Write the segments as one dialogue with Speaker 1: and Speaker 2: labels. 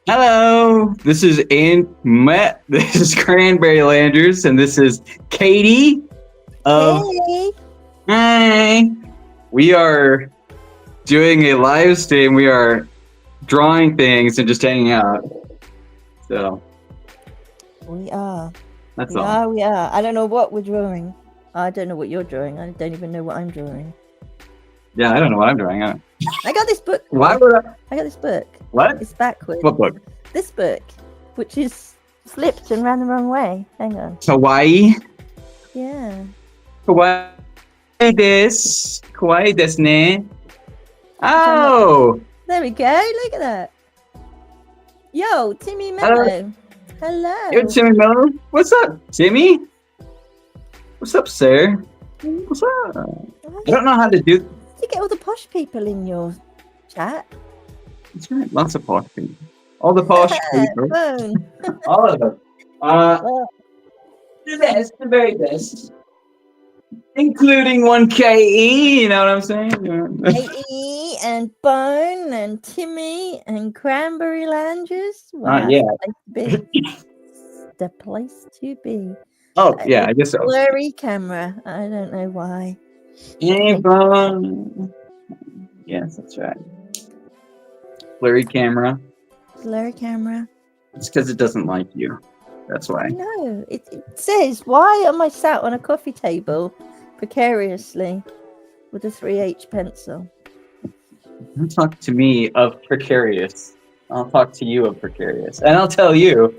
Speaker 1: Hello, this is This is Cranberry Landers, and this is Katie of.
Speaker 2: Hey,
Speaker 1: Hi. We are doing a live stream. We are drawing things and just hanging out. So
Speaker 2: we are.
Speaker 1: that's
Speaker 2: We
Speaker 1: all.
Speaker 2: are. We are. I don't know what we're drawing. I don't know what you're drawing. I don't even know what I'm drawing.
Speaker 1: Yeah, I don't know what I'm doing.
Speaker 2: I got this book.
Speaker 1: Why would I?
Speaker 2: I got this book.
Speaker 1: What?
Speaker 2: It's backwards.
Speaker 1: What book?
Speaker 2: This book, which is flipped and ran the wrong way. Hang on.
Speaker 1: Hawaii.
Speaker 2: Yeah.
Speaker 1: Hawaii Kawaii desu ne. Oh.
Speaker 2: There we go. Look at that. Yo, Timmy Mello. Hello.
Speaker 1: Yo, Timmy Miller. What's up, Timmy? What's up, sir? What's up? I don't know how to do.
Speaker 2: You get all the posh people in your chat.
Speaker 1: That's right. Lots of posh people. All the posh people.
Speaker 2: Phone.
Speaker 1: All of them. The best, the very best. Including one KE, you know what I'm saying?
Speaker 2: AE and Bone and Timmy and Cranberry Landers. Wow,
Speaker 1: Yeah.
Speaker 2: the place to be.
Speaker 1: Oh, yeah, I guess so.
Speaker 2: Blurry camera. I don't know why.
Speaker 1: Hey, Bone. Yes, that's right. Blurry camera.
Speaker 2: Blurry camera.
Speaker 1: It's because it doesn't like you. That's why.
Speaker 2: No, it says, why am I sat on a coffee table precariously with a 3H pencil?
Speaker 1: Don't talk to me of precarious. I'll talk to you of precarious. And I'll tell you,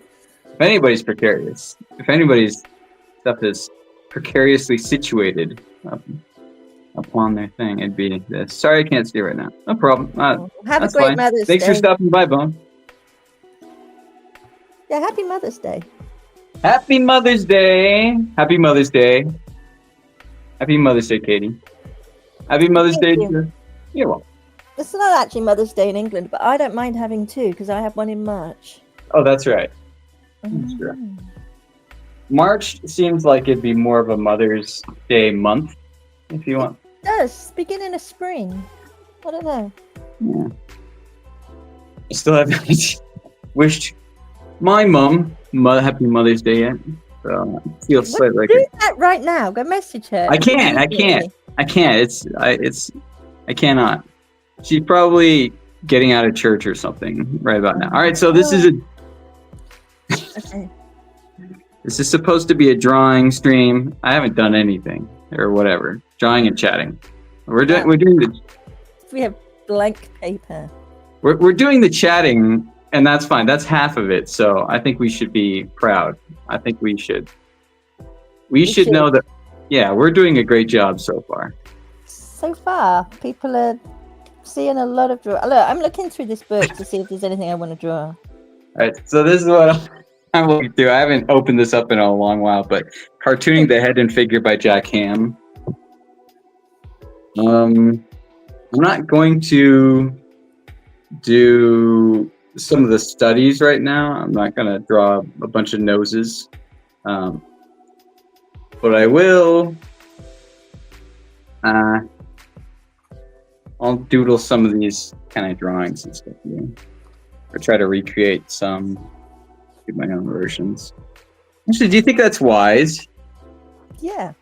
Speaker 1: if anybody's precarious, if anybody's stuff is precariously situated upon their thing, it'd be this. Sorry, I can't see right now. No problem.
Speaker 2: Have a
Speaker 1: That's
Speaker 2: great
Speaker 1: fine.
Speaker 2: Mother's
Speaker 1: Thanks
Speaker 2: Day.
Speaker 1: for stopping by, Bone.
Speaker 2: Yeah, happy Mother's Day.
Speaker 1: Happy Mother's Day. Happy Mother's Day. Happy Mother's Day, Katie. Happy Mother's Day. You're welcome.
Speaker 2: It's not actually Mother's Day in England, but I don't mind having two because I have one in March.
Speaker 1: Oh, that's right. That's true. March seems like it'd be more of a Mother's Day month, if you want.
Speaker 2: It does. Beginning of spring. I don't know.
Speaker 1: Yeah. I still haven't wished my mum happy Mother's Day yet. So I feel slightly like
Speaker 2: do that right now. Go message her.
Speaker 1: I can't. I cannot. She's probably getting out of church or something right about now. All right, so this is
Speaker 2: Okay.
Speaker 1: this is supposed to be a drawing stream. I haven't done anything or whatever. Drawing and chatting. We're doing the
Speaker 2: We have blank paper.
Speaker 1: we're doing the chatting, and that's fine. That's half of it. So I think we should be proud. I think we should. We should know that. Yeah, we're doing a great job so far.
Speaker 2: So far, people are seeing a lot of draw. Look, I'm looking through this book to see if there's anything I want to draw.
Speaker 1: All right, so this is what I'm looking through. I haven't opened this up in a long while, but cartooning the head and figure by Jack Ham. I'm not going to do some of the studies right now. I'm not going to draw a bunch of noses, but I will. I'll doodle some of these kind of drawings and stuff, or try to recreate some, do my own versions. Actually, do you think that's wise?
Speaker 2: Yeah.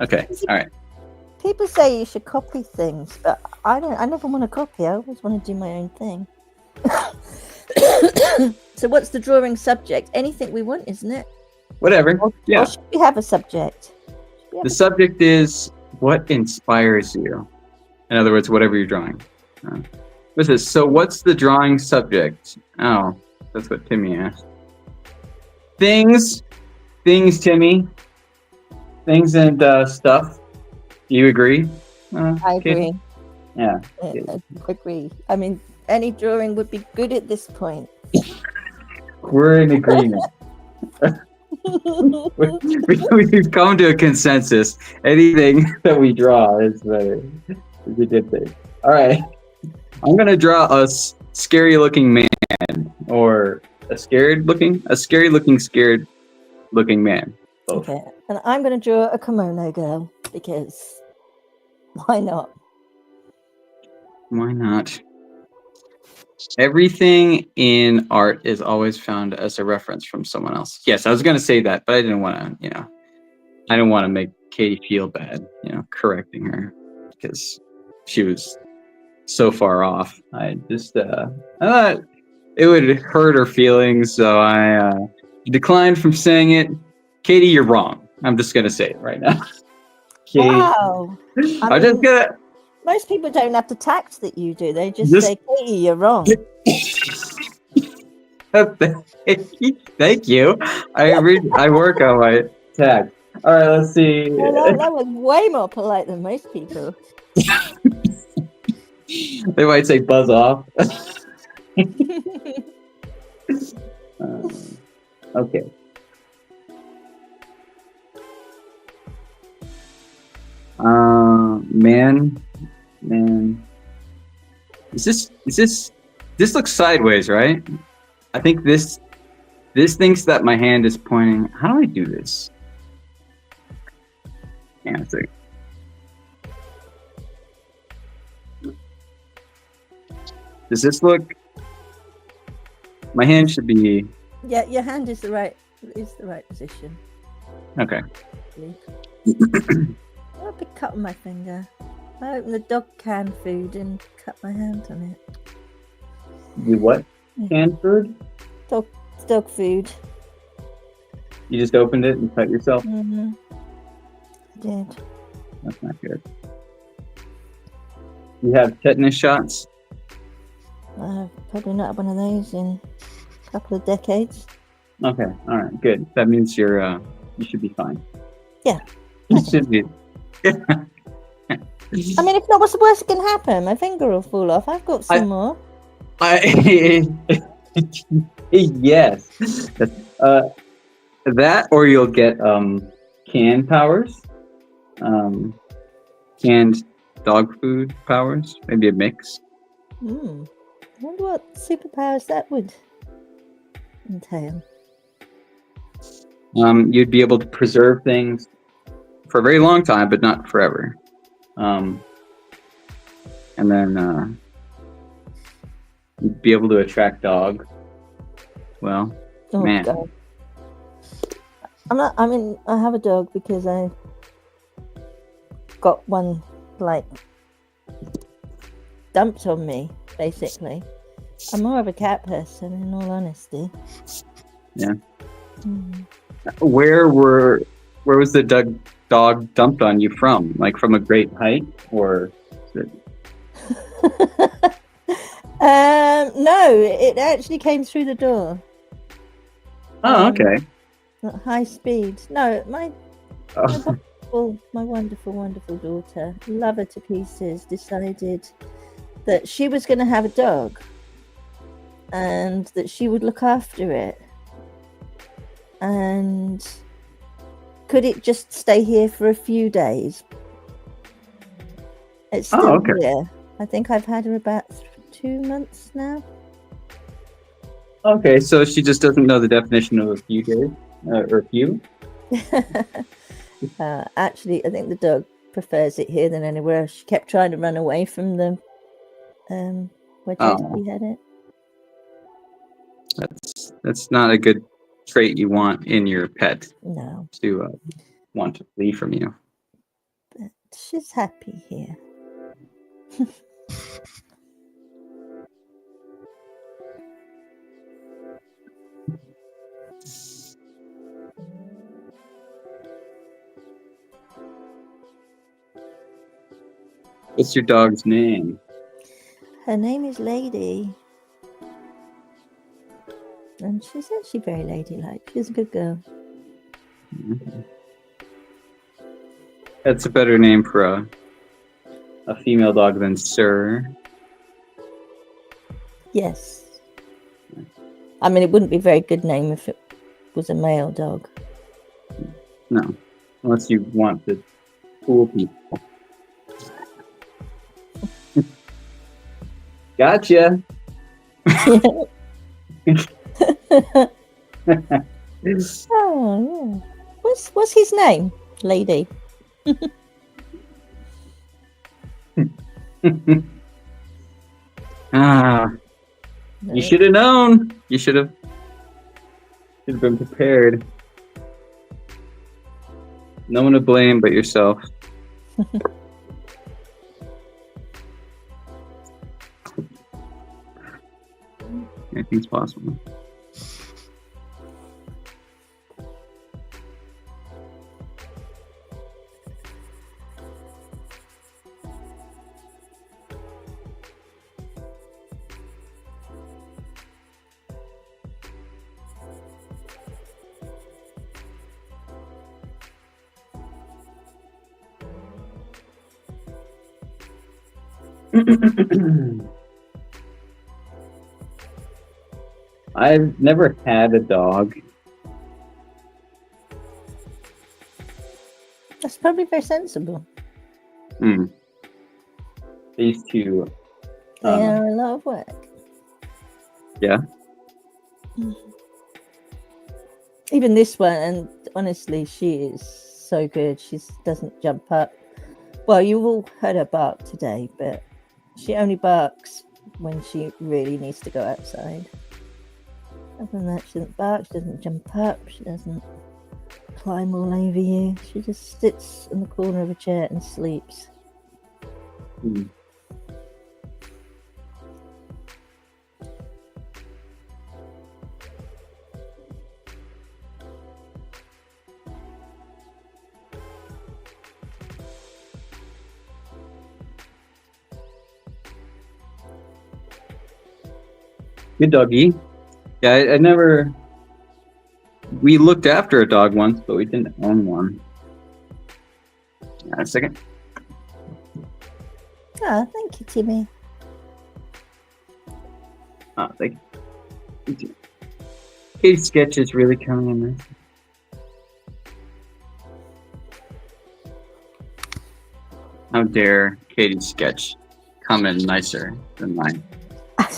Speaker 1: Okay, all right.
Speaker 2: People say you should copy things, but I don't. I never want to copy. I always want to do my own thing. So, what's the drawing subject? Anything we want, isn't it?
Speaker 1: Whatever. Yeah.
Speaker 2: Or should we have a subject?
Speaker 1: The subject is what inspires you. In other words, whatever you're drawing. What's this? So, what's the drawing subject? Oh, that's what Timmy asked. Things, Timmy. Things and stuff. Do you agree?
Speaker 2: I agree.
Speaker 1: Katie? Yeah.
Speaker 2: I agree. I mean, any drawing would be good at this point.
Speaker 1: We're in agreement. We've come to a consensus. Anything that we draw is a good thing. All right. I'm going to draw a scary looking man, or a scary looking man. Both.
Speaker 2: Okay. And I'm going to draw a kimono girl because why not?
Speaker 1: Why not? Everything in art is always found as a reference from someone else. Yes, I was going to say that, but I didn't want to, I didn't want to make Katie feel bad, correcting her because she was so far off. I thought it would hurt her feelings, so I declined from saying it. Katie, you're wrong. I'm just going to say it right now. Katie,
Speaker 2: Wow.
Speaker 1: I'm just going to.
Speaker 2: Most people don't have the tact that you do. They just say, Katie, you're wrong.
Speaker 1: Thank you. I work on my tact. All right, let's see.
Speaker 2: Well, that was way more polite than most people.
Speaker 1: They might say buzz off. Okay. Man. This looks sideways, right? I think this thinks that my hand is pointing. How do I do this? Hang on a second. Does this look? My hand should be.
Speaker 2: Yeah, your hand is the right position.
Speaker 1: Okay.
Speaker 2: I'll be cutting my finger. I opened the dog canned food and cut my hand on it.
Speaker 1: You what? Canned food?
Speaker 2: Dog food.
Speaker 1: You just opened it and cut yourself?
Speaker 2: Mm-hmm. I did.
Speaker 1: That's not good. You have tetanus shots?
Speaker 2: I've probably not had one of those in a couple of decades.
Speaker 1: Okay, all right, good. That means you should be fine.
Speaker 2: Yeah.
Speaker 1: You should be.
Speaker 2: I mean, if not, what's the worst that can happen? My finger will fall off. I've got some more.
Speaker 1: Yes. That or you'll get canned powers. Canned dog food powers. Maybe a mix.
Speaker 2: I wonder what superpowers that would entail.
Speaker 1: You'd be able to preserve things for a very long time, but not forever. And then you'd be able to attract dogs. Well, man.
Speaker 2: God. I have a dog because I got one, dumped on me, basically. I'm more of a cat person, in all honesty.
Speaker 1: Yeah. Where was the dog dumped on you from? Like from a great height, or?
Speaker 2: No, it actually came through the door.
Speaker 1: Oh, okay.
Speaker 2: At high speed. No, my wonderful, wonderful daughter, love her to pieces, decided that she was going to have a dog and that she would look after it. And could it just stay here for a few days? It's still here. I think I've had her about 2 months now.
Speaker 1: Okay, so she just doesn't know the definition of a few days, or a few?
Speaker 2: Actually, I think the dog prefers it here than anywhere else. She kept trying to run away from the where JC had it.
Speaker 1: That's not a good trait you want in your pet.
Speaker 2: No.
Speaker 1: To want to flee from you.
Speaker 2: But she's happy here.
Speaker 1: What's your dog's name?
Speaker 2: Her name is Lady. And she's actually very ladylike. She's a good girl.
Speaker 1: Mm-hmm. That's a better name for a female dog than Sir.
Speaker 2: Yes. I mean, it wouldn't be a very good name if it was a male dog.
Speaker 1: No. Unless you want to fool people. Gotcha.
Speaker 2: Oh, yeah. What's his name, Lady?
Speaker 1: You should have known. You should have been prepared. No one to blame but yourself. Anything's possible. I've never had a dog.
Speaker 2: That's probably very sensible.
Speaker 1: These two.
Speaker 2: They are a lot of work.
Speaker 1: Yeah.
Speaker 2: Even this one, and honestly, she is so good. She doesn't jump up. Well, you all heard her bark today, but she only barks when she really needs to go outside. Other than that, she doesn't bark, she doesn't jump up, she doesn't climb all over you. She just sits in the corner of a chair and sleeps.
Speaker 1: Good doggy. Yeah, I never. We looked after a dog once, but we didn't own one. A second.
Speaker 2: Oh, thank you, Timmy.
Speaker 1: Oh, thank you. Katie's sketch is really coming in nice. How dare Katie's sketch come in nicer than mine?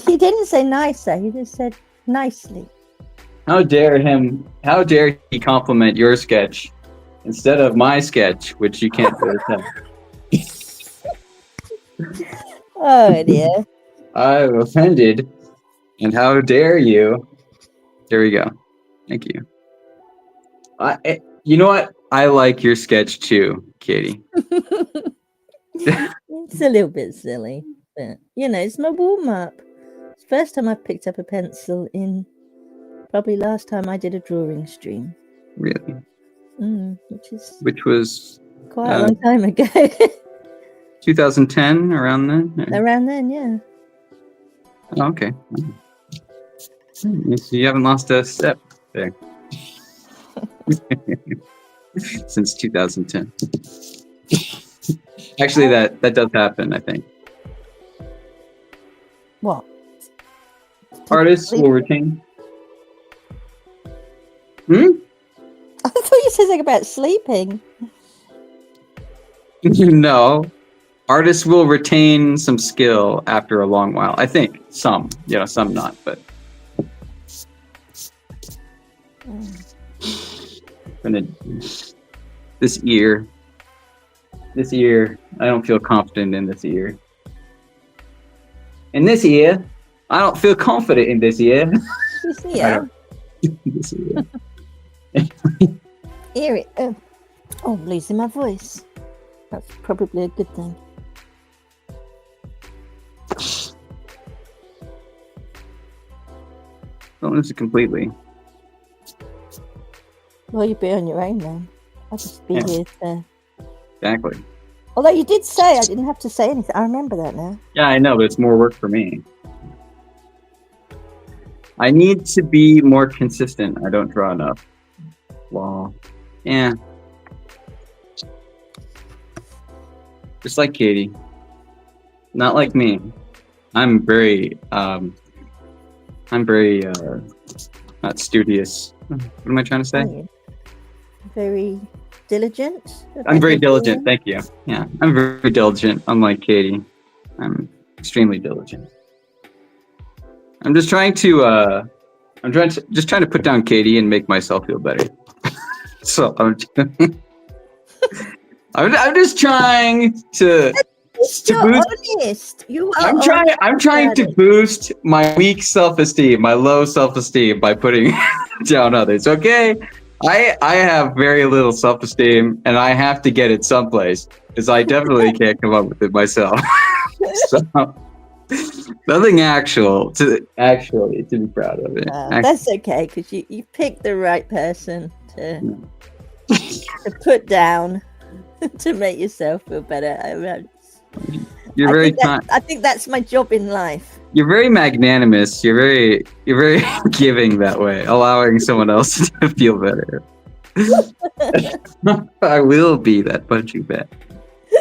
Speaker 2: He didn't say nicer, he just said nicely.
Speaker 1: How dare he compliment your sketch instead of my sketch, which you can't really tell.
Speaker 2: Oh dear.
Speaker 1: I'm offended, and how dare you? There we go. Thank you. You know what? I like your sketch too, Katie.
Speaker 2: It's a little bit silly, but it's my warm-up. It's the first time I've picked up a pencil in probably last time I did a drawing stream.
Speaker 1: Really?
Speaker 2: Which
Speaker 1: was
Speaker 2: quite a long time ago.
Speaker 1: 2010, around then?
Speaker 2: Around then, yeah.
Speaker 1: Oh, okay. So you haven't lost a step there. Since 2010. Actually, that does happen, I think.
Speaker 2: What?
Speaker 1: Artists will retain.
Speaker 2: I thought you said something about sleeping.
Speaker 1: No. Artists will retain some skill after a long while. I think some. Some not, but. This ear, I don't feel confident in this ear. In this ear, I don't feel confident in this ear.
Speaker 2: This ear?
Speaker 1: This ear.
Speaker 2: Ear. Oh, I'm losing my voice. That's probably a good thing.
Speaker 1: Don't lose it completely.
Speaker 2: Well, you'd be on your own then. I'll just be here to...
Speaker 1: Exactly.
Speaker 2: Although you did say I didn't have to say anything. I remember that now.
Speaker 1: Yeah, I know, but it's more work for me. I need to be more consistent. I don't draw enough. Well, yeah. Just like Katie. Not like me. I'm very not studious. What am I trying to say?
Speaker 2: Very diligent.
Speaker 1: I'm very diligent. Thank you. Yeah, I'm very diligent. Unlike Katie, I'm extremely diligent. I'm just trying to put down Katie and make myself feel better. So I'm just trying to
Speaker 2: least
Speaker 1: to
Speaker 2: you're
Speaker 1: boost.
Speaker 2: honest. You are
Speaker 1: I'm trying to boost my weak self-esteem, my low self-esteem by putting down others. Okay, I have very little self-esteem, and I have to get it someplace because I definitely can't come up with it myself. So nothing actual to be proud of it.
Speaker 2: That's okay, because you picked the right person to put down to make yourself feel better.
Speaker 1: You're very kind.
Speaker 2: I think that's my job in life.
Speaker 1: You're very magnanimous. You're very giving that way, allowing someone else to feel better. I will be that punching bag,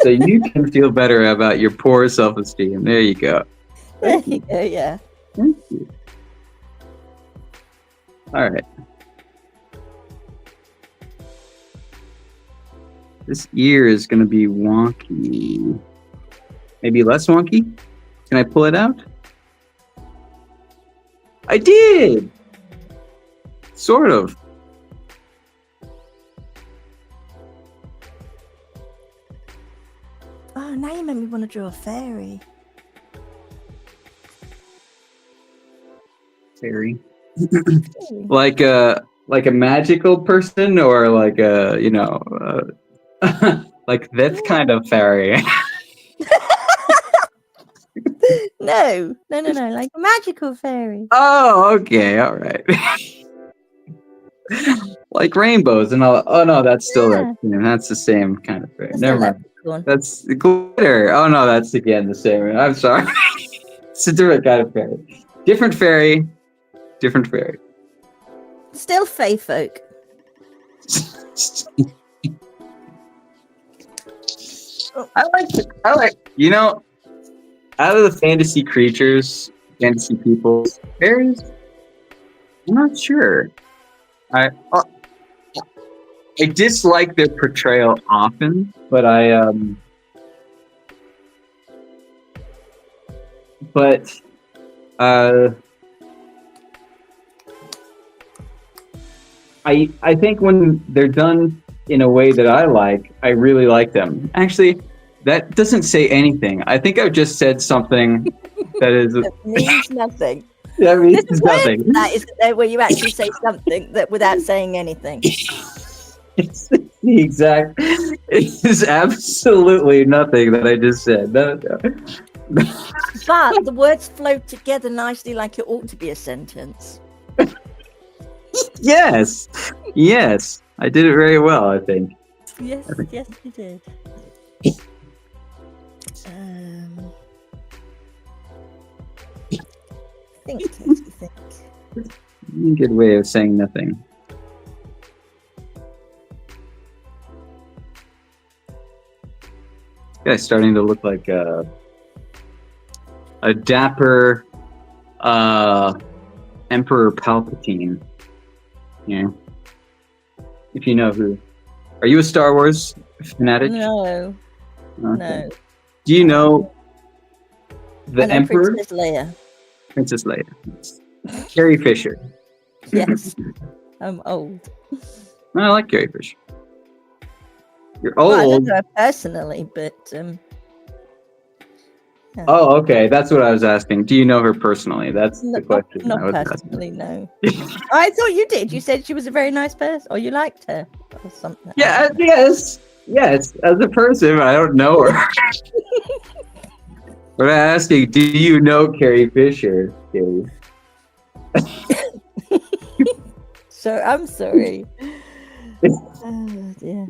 Speaker 1: so you can feel better about your poor self-esteem. There you go.
Speaker 2: There you go. Yeah.
Speaker 1: Thank you. All right. This ear is going to be wonky. Maybe less wonky? Can I pull it out? I did! Sort of.
Speaker 2: Oh, now you made me want to draw a fairy.
Speaker 1: Fairy. like a magical person, or like a like that kind of fairy.
Speaker 2: No, like a magical fairy.
Speaker 1: Oh, okay, all right. Like rainbows and all. Oh no, that's still that's the same kind of fairy. Never mind. That's glitter. Oh no, that's again the same. I'm sorry. It's a different kind of fairy. Different fairy. Different fairy.
Speaker 2: Still fae folk.
Speaker 1: I like out of the fantasy creatures, fantasy people, fairies, I'm not sure. I dislike their portrayal often, but I think when they're done in a way that I really like them. Actually, that doesn't say anything. I think I've just said something that
Speaker 2: means nothing.
Speaker 1: That means nothing.
Speaker 2: That is where you actually say something that without saying anything.
Speaker 1: It's the exact. It is absolutely nothing that I just said. No.
Speaker 2: But the words flow together nicely, like it ought to be a sentence.
Speaker 1: Yes, I did it very well. I think.
Speaker 2: Yes, you did. Think.
Speaker 1: Good way of saying nothing. This guy's starting to look like a dapper Emperor Palpatine. Yeah. If you know who. Are you a Star Wars fanatic?
Speaker 2: No.
Speaker 1: Okay.
Speaker 2: No.
Speaker 1: Do you know the Emperor?
Speaker 2: Princess Leia.
Speaker 1: Carrie Fisher.
Speaker 2: Yes. I'm old.
Speaker 1: I like Carrie Fisher. You're old.
Speaker 2: Well, I don't know her personally, but yeah.
Speaker 1: Oh, okay. That's what I was asking. Do you know her personally? That's the question.
Speaker 2: Not personally, no. I thought you did. You said she was a very nice person, or you liked her, or something.
Speaker 1: Yeah. Yes. As a person, I don't know her. But I'm asking, do you know Carrie Fisher, Katie?
Speaker 2: So I'm sorry. Oh, dear.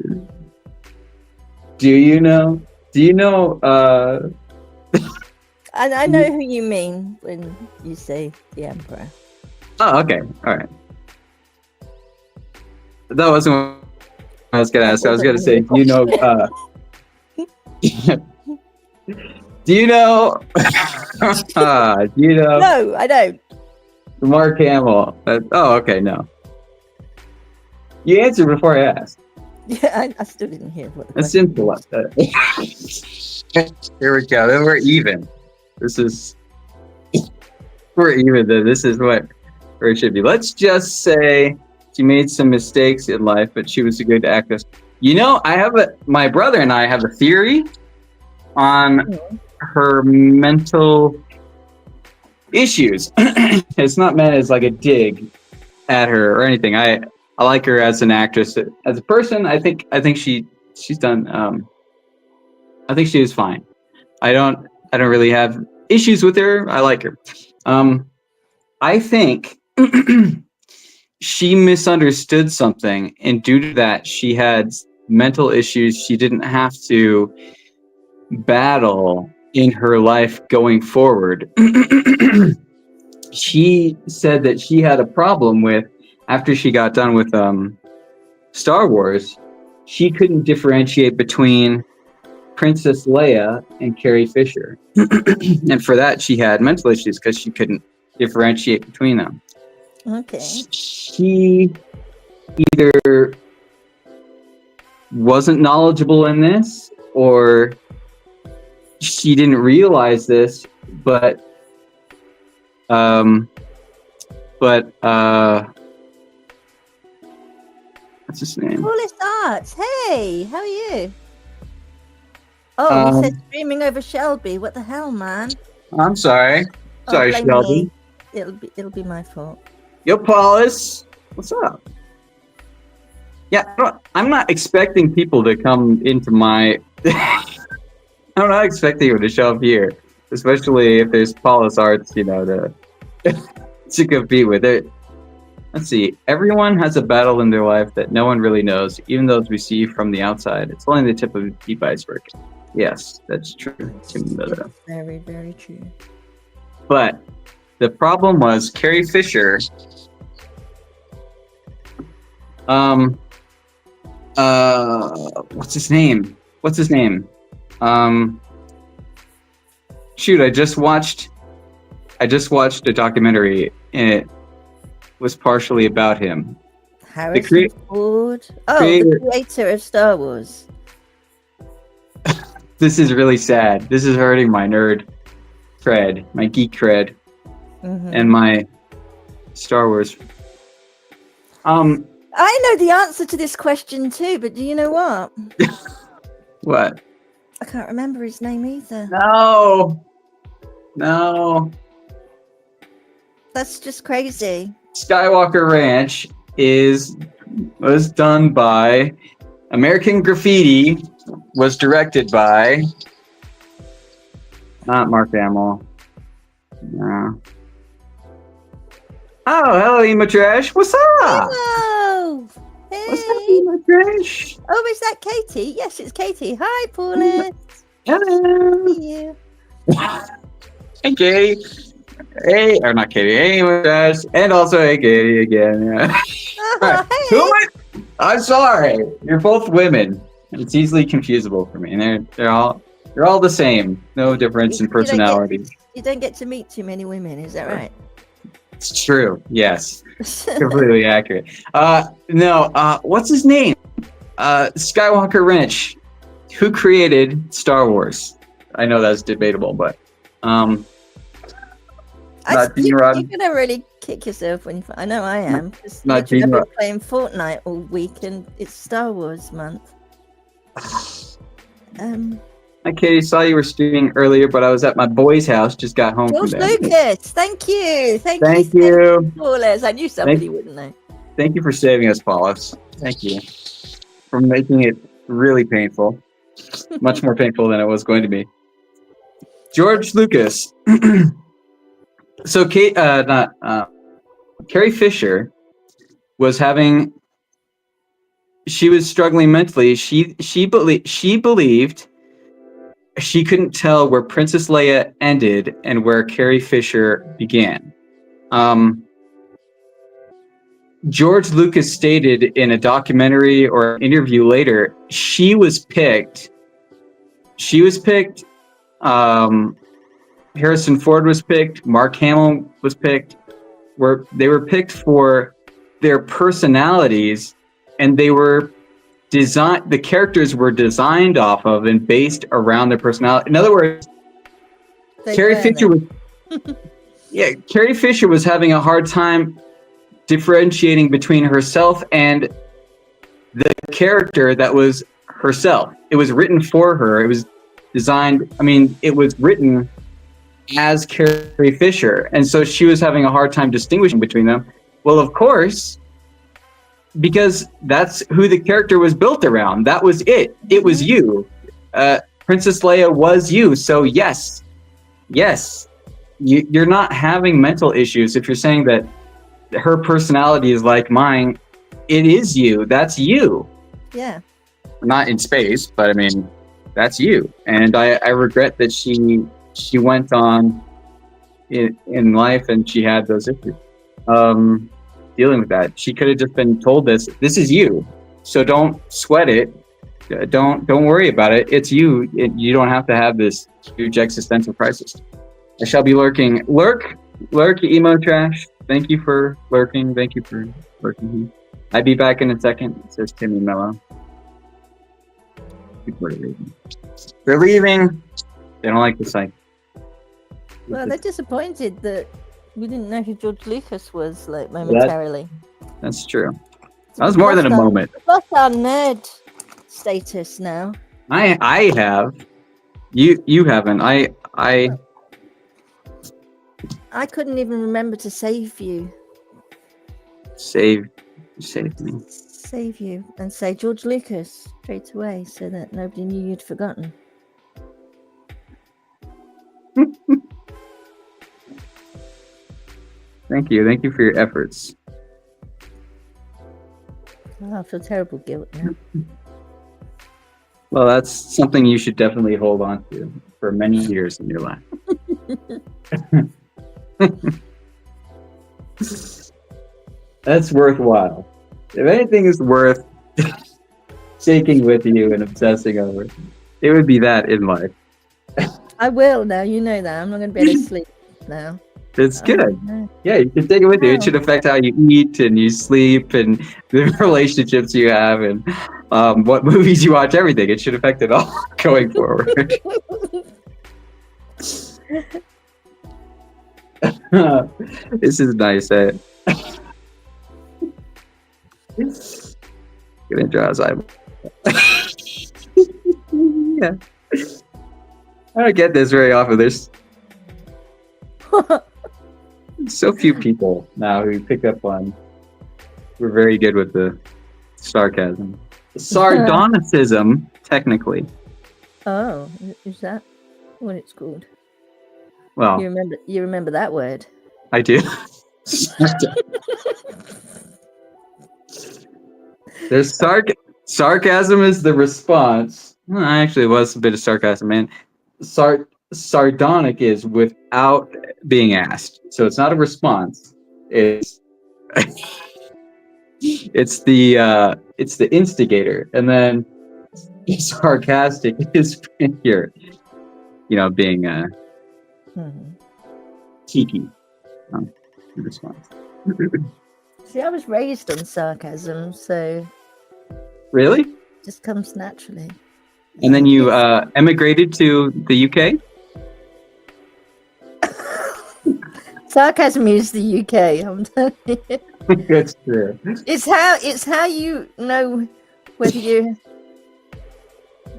Speaker 1: Do you know?
Speaker 2: I know who you mean when you say the Emperor.
Speaker 1: Oh, okay. All right. That wasn't what I was going to ask. I was going to say, do you know... do you know...
Speaker 2: No, I don't.
Speaker 1: Mark Hamill. Oh, okay, no. You answered before I asked.
Speaker 2: Yeah, I still didn't hear what.
Speaker 1: That's simple. Here we go. Then we're even. We're even. Then this is where it should be. Let's just say she made some mistakes in life, but she was a good actress. You know, my brother and I have a theory on her mental issues. It's not meant as like a dig at her or anything. I like her as an actress. As a person, I think she's done. I think she is fine. I don't really have issues with her. I like her. I think she misunderstood something, and due to that, she had mental issues she didn't have to battle in her life going forward. She said that she had a problem with, after she got done with Star Wars, she couldn't differentiate between Princess Leia and Carrie Fisher. And for that, she had mental issues because she couldn't differentiate between them.
Speaker 2: Okay.
Speaker 1: She either wasn't knowledgeable in this, or she didn't realize this, but what's his name?
Speaker 2: Coolest Arts. Hey, how are you? Oh, he said streaming over Shelby. What the hell, man?
Speaker 1: I'm sorry. Sorry,
Speaker 2: blame
Speaker 1: Shelby.
Speaker 2: me. It'll be my fault.
Speaker 1: Yo, Paulus, what's up? Yeah, I'm not expecting people to come into my. I'm not expecting you to show up here, especially if there's Paulus Arts, to compete with it. Let's see. Everyone has a battle in their life that no one really knows, even those we see from the outside. It's only the tip of the deep iceberg. Yes, that's true.
Speaker 2: Very, very true.
Speaker 1: But the problem was Carrie Fisher. What's his name? Shoot, I just watched a documentary, and it was partially about him.
Speaker 2: Harrison Ford. Oh, the creator of Star Wars.
Speaker 1: This is really sad. This is hurting my nerd cred, my geek cred, and my Star Wars. I
Speaker 2: know the answer to this question too, but do you know what?
Speaker 1: What?
Speaker 2: I can't remember his name either.
Speaker 1: No.
Speaker 2: That's just crazy.
Speaker 1: Skywalker Ranch was done by American Graffiti, was directed by not Mark Hamill. No. Oh, hello, Emo Trash. What's up?
Speaker 2: Hello. Hey.
Speaker 1: What's up, Emo Trash?
Speaker 2: Oh, is that Katie? Yes, it's Katie. Hi, Paulus.
Speaker 1: Hello.
Speaker 2: You.
Speaker 1: Hey, Katie. Hey, or not Katie. Hey, Emo Trash. And also, hey, Katie again. Yeah.
Speaker 2: Right. Hey.
Speaker 1: Who am I? I'm sorry. You're both women. It's easily confusable for me. And they're all the same. No difference in personality.
Speaker 2: You don't get to meet too many women, is that right?
Speaker 1: It's true. Yes. Completely accurate. What's his name? Skywalker Ranch. Who created Star Wars? I know that's debatable, but
Speaker 2: you're gonna really kick yourself when you. I know I am. I've been playing Fortnite all week, and it's Star Wars month.
Speaker 1: Hi, Katie. Saw you were streaming earlier, but I was at my boy's house. Just got home
Speaker 2: George
Speaker 1: from that.
Speaker 2: Lucas, thank you.
Speaker 1: Thank you.
Speaker 2: Paulus. I knew somebody wouldn't know.
Speaker 1: Thank you for saving us, Paulus. Thank you for making it really painful. Much more painful than it was going to be. George Lucas. So, Carrie Fisher was struggling mentally. She believed she couldn't tell where Princess Leia ended and where Carrie Fisher began. George Lucas stated in a documentary or interview later, she was picked. Harrison Ford was picked. Mark Hamill was picked. They were picked for their personalities, and they were designed. The characters were designed off of and based around their personality. In other words, Carrie Fisher was having a hard time differentiating between herself and the character that was herself. It was written for her. It was designed. I mean, it was written as Carrie Fisher, and so she was having a hard time distinguishing between them. Well, of course, because that's who the character was built around. That was it. It was you. Princess Leia was you. So yes, you're not having mental issues if you're saying that her personality is like mine. It is you. That's you.
Speaker 2: Yeah.
Speaker 1: Not in space, but I mean, that's you. And I regret that she went on in life and she had those issues. Dealing with that, she could have just been told this is you, so don't sweat it, don't worry about it, it's you. You don't have to have this huge existential crisis. I shall be lurking. Lurk emo trash, thank you for lurking. I'd be back in a second, says Timmy Mello. People are leaving. They're leaving. They don't like the site.
Speaker 2: Well, they're disappointed that we didn't know who George Lucas was, like, momentarily.
Speaker 1: That's true. That was more than a moment.
Speaker 2: We've lost our nerd status now.
Speaker 1: I have. You haven't. I
Speaker 2: couldn't even remember to save you.
Speaker 1: Save me.
Speaker 2: Save you and say George Lucas straight away so that nobody knew you'd forgotten.
Speaker 1: Thank you for your efforts.
Speaker 2: Oh, I feel terrible guilt now.
Speaker 1: Well, that's something you should definitely hold on to for many years in your life. That's worthwhile. If anything is worth shaking with you and obsessing over, it would be that in life.
Speaker 2: I will now, you know that. I'm not going to be able to sleep now.
Speaker 1: It's good. Yeah, you can take it with you. It should affect how you eat and you sleep and the relationships you have and what movies you watch, everything. It should affect it all going forward. This is nice. Gonna draw his eyeball. Yeah. I don't get this very often. There's so few people now who pick up on. We're very good with the sarcasm, sardonicism, technically.
Speaker 2: Oh, is that what it's called?
Speaker 1: Well,
Speaker 2: you remember that word?
Speaker 1: I do. There's sarcasm is the response. Well, actually, it was a bit of sarcasm, man. Sardonic is without being asked, so it's not a response. It's it's the instigator, and then sarcastic is when you're, being cheeky. Response.
Speaker 2: See, I was raised on sarcasm, so
Speaker 1: really,
Speaker 2: it just comes naturally.
Speaker 1: And then you emigrated to the UK.
Speaker 2: Sarcasm is the UK. I'm telling you.
Speaker 1: That's true.
Speaker 2: It's how you know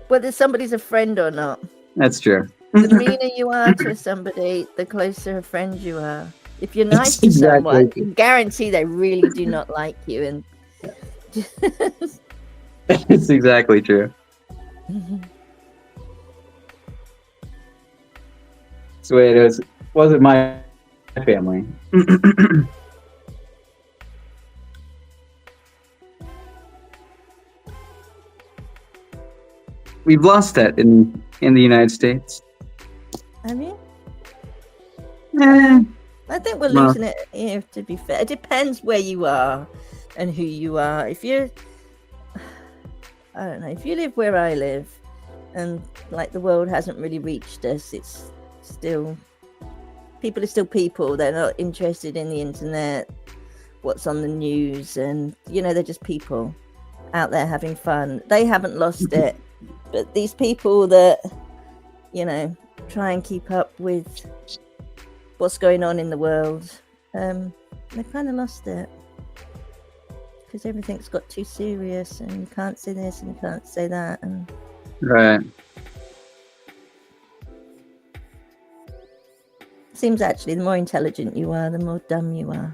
Speaker 2: whether somebody's a friend or not.
Speaker 1: That's true.
Speaker 2: The meaner you are to somebody, the closer a friend you are. If you're nice to someone, you guarantee they really do not like you. And
Speaker 1: it's exactly true. That's the way it is. Wasn't my family. We've lost that in the United States.
Speaker 2: Have you?
Speaker 1: Eh.
Speaker 2: I think we're losing it here, to be fair. It depends where you are and who you are. If you're, I don't know, if you live where I live and like the world hasn't really reached us, it's still, people are still people. They're not interested in the internet, what's on the news, and, they're just people out there having fun. They haven't lost it. But these people that, try and keep up with what's going on in the world, they've kind of lost it. Because everything's got too serious and you can't say this and you can't say that. And
Speaker 1: right.
Speaker 2: Seems actually the more intelligent you are, the more dumb you are.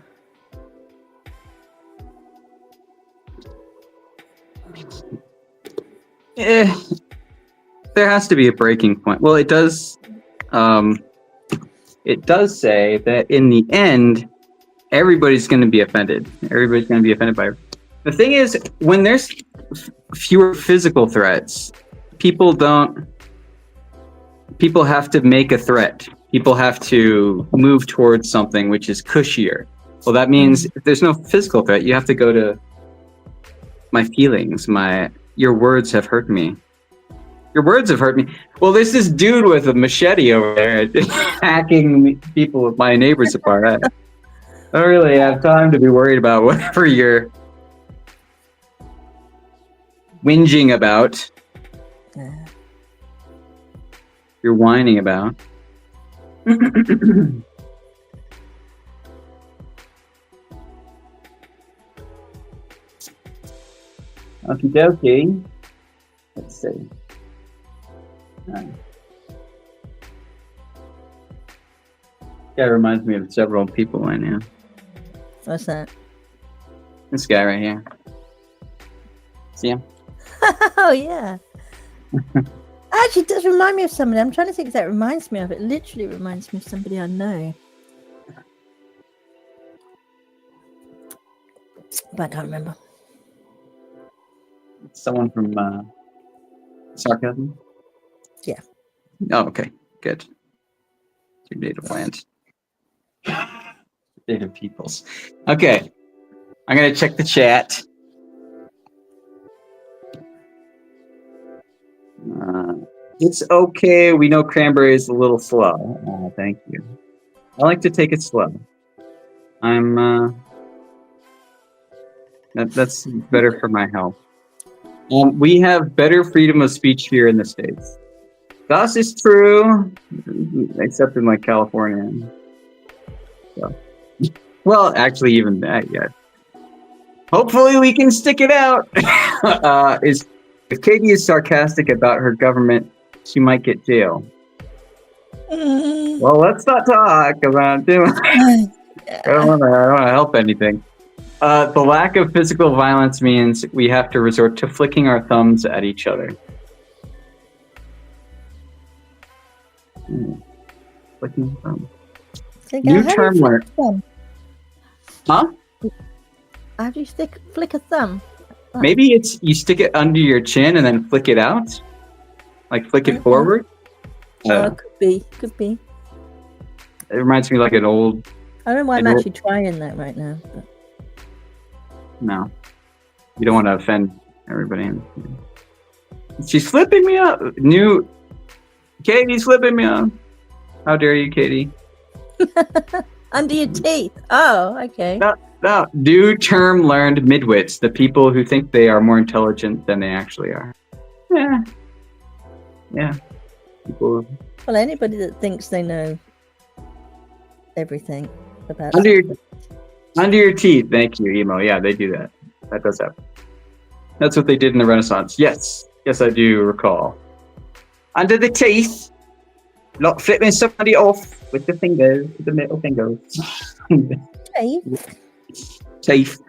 Speaker 1: There has to be a breaking point. Well, it does. It does say that in the end, everybody's going to be offended. Everybody's going to be offended by it. The thing is, when there's fewer physical threats, people have to make a threat. People have to move towards something which is cushier. Well, that means if there's no physical threat, you have to go to my feelings. Your words have hurt me. Your words have hurt me. Well, there's this dude with a machete over there hacking people, my neighbors apart. I don't really have time to be worried about whatever you're whinging about. You're whining about. Okie dokie. Let's see. Guy reminds me of several people right now.
Speaker 2: What's that?
Speaker 1: This guy right here. See him?
Speaker 2: Oh, yeah. Actually, it does remind me of somebody. I'm trying to think if that reminds me of. It literally reminds me of somebody I know. But I can't remember.
Speaker 1: Someone from Sarcasm?
Speaker 2: Yeah.
Speaker 1: Oh, okay. Good. Your native land. Native peoples. Okay. I'm going to check the chat. It's okay. We know cranberry is a little slow. Oh, thank you. I like to take it slow. That's better for my health. We have better freedom of speech here in the States. Das is true, except in like California. So. Well, actually, even that yet. Hopefully, we can stick it out. If Katie is sarcastic about her government, she might get jail. Well, let's not talk about doing. I don't want to help anything. The lack of physical violence means we have to resort to flicking our thumbs at each other. Flicking thumbs. New term learned. Huh?
Speaker 2: How do you flick a thumb? Oh.
Speaker 1: Maybe it's you stick it under your chin and then flick it out, like flick it forward.
Speaker 2: Could be.
Speaker 1: It reminds me like an old.
Speaker 2: I don't know why I'm actually trying that right now. But.
Speaker 1: No, you don't want to offend everybody. She's flipping me up. Katie's flipping me up. How dare you, Katie?
Speaker 2: Under your teeth. Oh, okay.
Speaker 1: No. New term learned midwits, the people who think they are more intelligent than they actually are. Yeah. People.
Speaker 2: Well, anybody that thinks they know everything about
Speaker 1: under your teeth. Thank you, emo. Yeah, they do that. That does happen. That's what they did in the Renaissance. Yes, I do recall. Under the teeth, like flipping somebody off with the fingers, with the middle fingers. Teeth.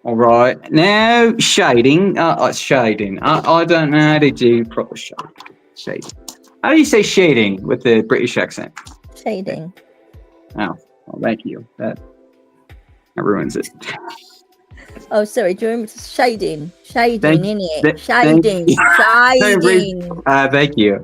Speaker 1: All right. Now shading. Shading. I don't know how to do proper shading. How do you say shading with the British accent?
Speaker 2: Shading.
Speaker 1: Oh, well, thank you. That ruins it.
Speaker 2: Oh, sorry. Do you remember shading? Shading, innit? Shading.
Speaker 1: Thank you.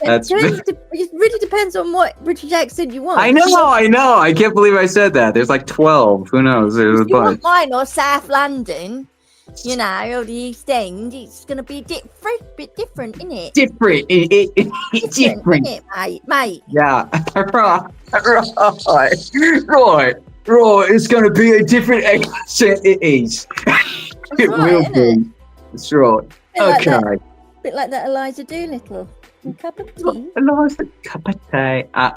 Speaker 2: It really depends on what British accent you want.
Speaker 1: I know. I can't believe I said that. There's like 12. Who knows? There's a bunch.
Speaker 2: You want mine or South London, or the East End, it's going to be bit different, innit?
Speaker 1: Different,
Speaker 2: innit, mate?
Speaker 1: Yeah. Right. It's going to be a different accent. It is. It will be. That's right. Okay.
Speaker 2: Bit like that Eliza Doolittle. A cup of tea.
Speaker 1: Eliza, cup of tea. I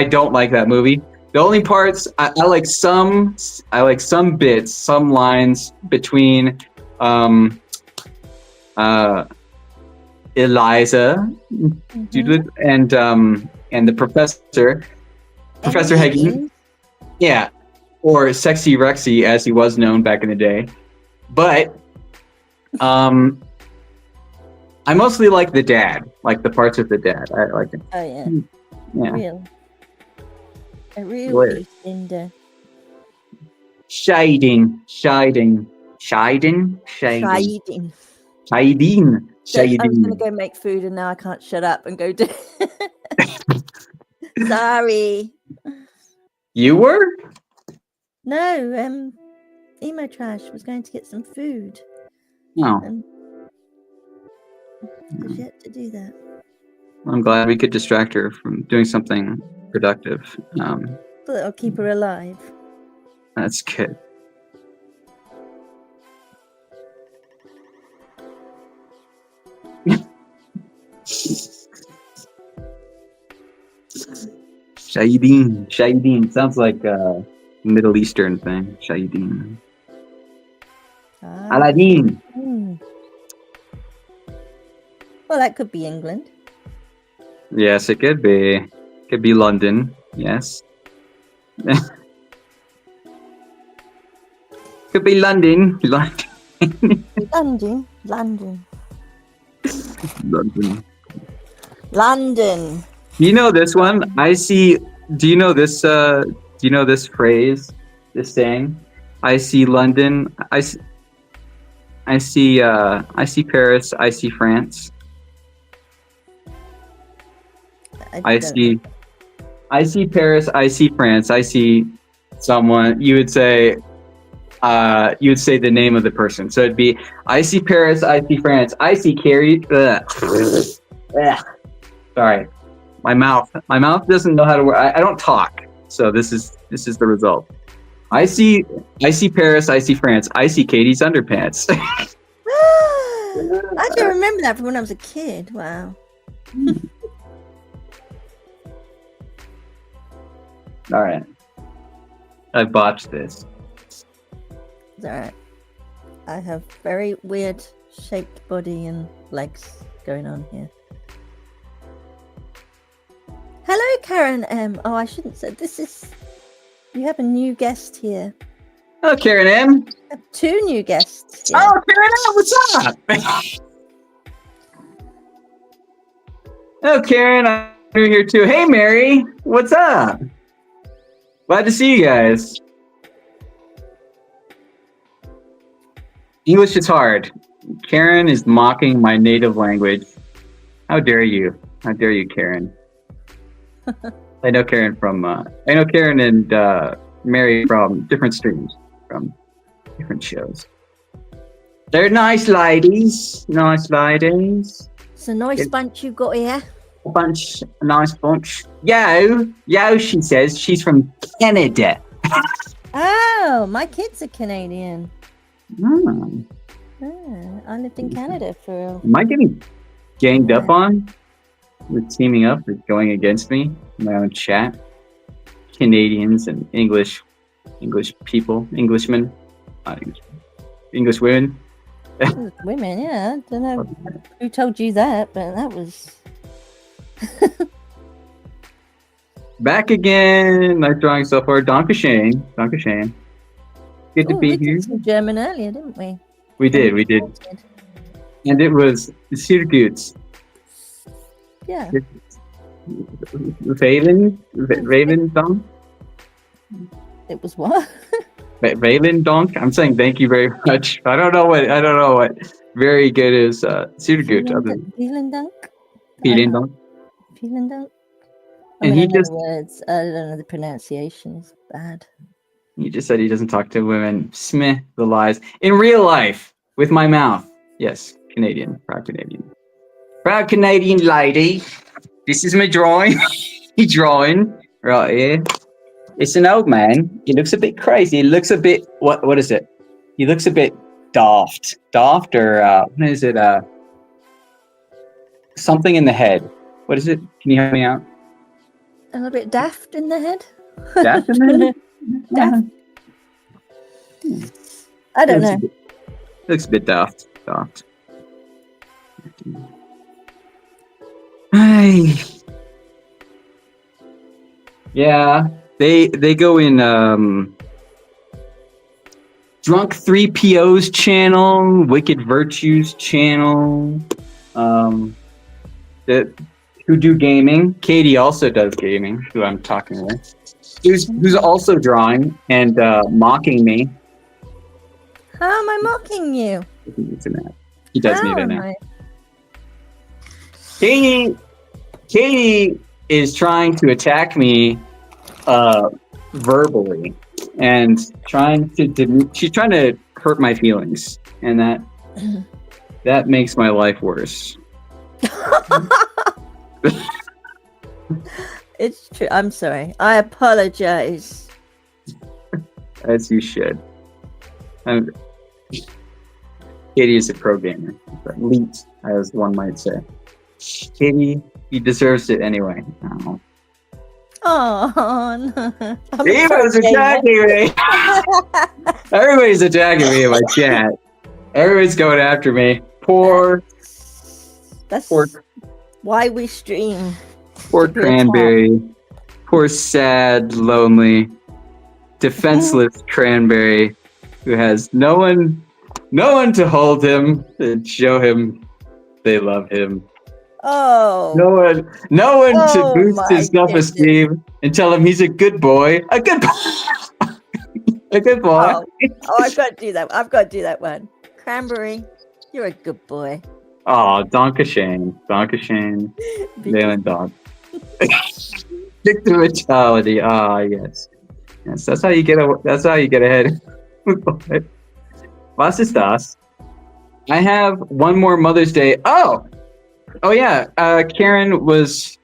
Speaker 1: don't like that movie. The only parts I like some bits, some lines between Eliza Doolittle and and the Professor Hagen, yeah, or Sexy Rexy as he was known back in the day. But I mostly like the dad, like the parts with the dad. I like it.
Speaker 2: Oh yeah.
Speaker 1: Yeah.
Speaker 2: A real
Speaker 1: Where?
Speaker 2: Eastender.
Speaker 1: Shading.
Speaker 2: Shading.
Speaker 1: Shading.
Speaker 2: So I was
Speaker 1: Shading.
Speaker 2: gonna go make food and now I can't shut up and go do Sorry.
Speaker 1: You were?
Speaker 2: No, Emo Trash was going to get some food.
Speaker 1: Oh,
Speaker 2: And has yet to do that.
Speaker 1: I'm glad we could distract her from doing something productive.
Speaker 2: But it'll keep her alive.
Speaker 1: That's good. Shahideen sounds like a Middle Eastern thing. Shahideen. Aladdin.
Speaker 2: Well, that could be England.
Speaker 1: Yes, it could be. Could be London. Yes. Could be London.
Speaker 2: London.
Speaker 1: You know this one? I see. Do you know this? Do you know this phrase? This saying? I see London. I see Paris. I see France. I see Paris. I see France. I see someone. You would say the name of the person. So it'd be, I see Paris. I see France. I see Carrie. Sorry, my mouth doesn't know how to work. I don't talk. So this is the result. I see Paris. I see France. I see Katie's underpants.
Speaker 2: I do remember that from when I was a kid. Wow.
Speaker 1: All right. I botched this.
Speaker 2: It's all right. I have very weird shaped body and legs going on here. Hello, Karen M. Oh, I shouldn't say this is. You have a new guest here.
Speaker 1: Oh, Karen M.
Speaker 2: I have two new guests here.
Speaker 1: Oh, Karen M. What's up? Oh, Karen, I'm here too. Hey, Mary. What's up? Glad to see you guys. English is hard. Karen is mocking my native language. How dare you? How dare you, Karen? I know Karen and Mary from different streams, from different shows. They're nice ladies. Nice ladies.
Speaker 2: It's a nice bunch you got here.
Speaker 1: A nice bunch. Yo, she says. She's from Canada.
Speaker 2: Oh, my kids are Canadian.
Speaker 1: Hmm.
Speaker 2: I lived in Canada for.
Speaker 1: Am I getting ganged up on? With teaming up, with going against me in my own chat. Canadians and English people, Englishmen, not English women.
Speaker 2: Women, yeah. I don't know who told you that, but that was.
Speaker 1: Back again. Nice drawing so far. Dankeschön. Good to be here.
Speaker 2: Did some German earlier, didn't we?
Speaker 1: We did. And it was sehr gut.
Speaker 2: Yeah.
Speaker 1: Raven
Speaker 2: It was what?
Speaker 1: Donk. I'm saying thank you very much. I don't know what very good is. Sehr gut.
Speaker 2: Vielen Dank.
Speaker 1: Vielen Dank.
Speaker 2: Vielen Dank.
Speaker 1: And he just
Speaker 2: words. I don't know, the pronunciation is bad.
Speaker 1: He just said he doesn't talk to women. Smith, the lies. In real life, with my mouth. Yes, Canadian. Proud Canadian. Proud Canadian lady. This is my drawing. Drawing right here. It's an old man. He looks a bit crazy. He looks a bit, what is it? He looks a bit daft. Daft or, what is it? Something in the head. What is it? Can you help me out?
Speaker 2: A little bit daft in the head.
Speaker 1: Daft in the head?
Speaker 2: Daft. I don't know.
Speaker 1: Looks a bit daft. Hey. Yeah, they go in Drunk 3PO's channel, Wicked Virtues channel, that who do gaming. Katie also does gaming, who I'm talking with. Who's also drawing and mocking me.
Speaker 2: How am I mocking you?
Speaker 1: He needs a nap. He does need a
Speaker 2: am
Speaker 1: nap.
Speaker 2: I?
Speaker 1: Katie is trying to attack me verbally and she's trying to hurt my feelings, and that makes my life worse.
Speaker 2: It's true. I'm sorry. I apologize.
Speaker 1: As you should. Katie is a pro gamer. Elite, as one might say. Katie, he deserves it anyway. Oh.
Speaker 2: Oh, no.
Speaker 1: Eva's attacking me! Everybody's attacking me in my chat. Everybody's going after me.
Speaker 2: That's why we stream.
Speaker 1: Poor Cranberry. Poor sad, lonely, defenseless Cranberry who has no one to hold him and show him they love him.
Speaker 2: Oh.
Speaker 1: No one to boost his self-esteem and tell him he's a good boy. A good boy. A good boy.
Speaker 2: Oh, I've got to do that one. Cranberry, you're a good boy.
Speaker 1: Oh, Donkashane. Leyland dog. Victim mentality. Ah, yes. Yes, that's how you get ahead. Was ist das? I have one more Mother's Day. Oh yeah. Karen grows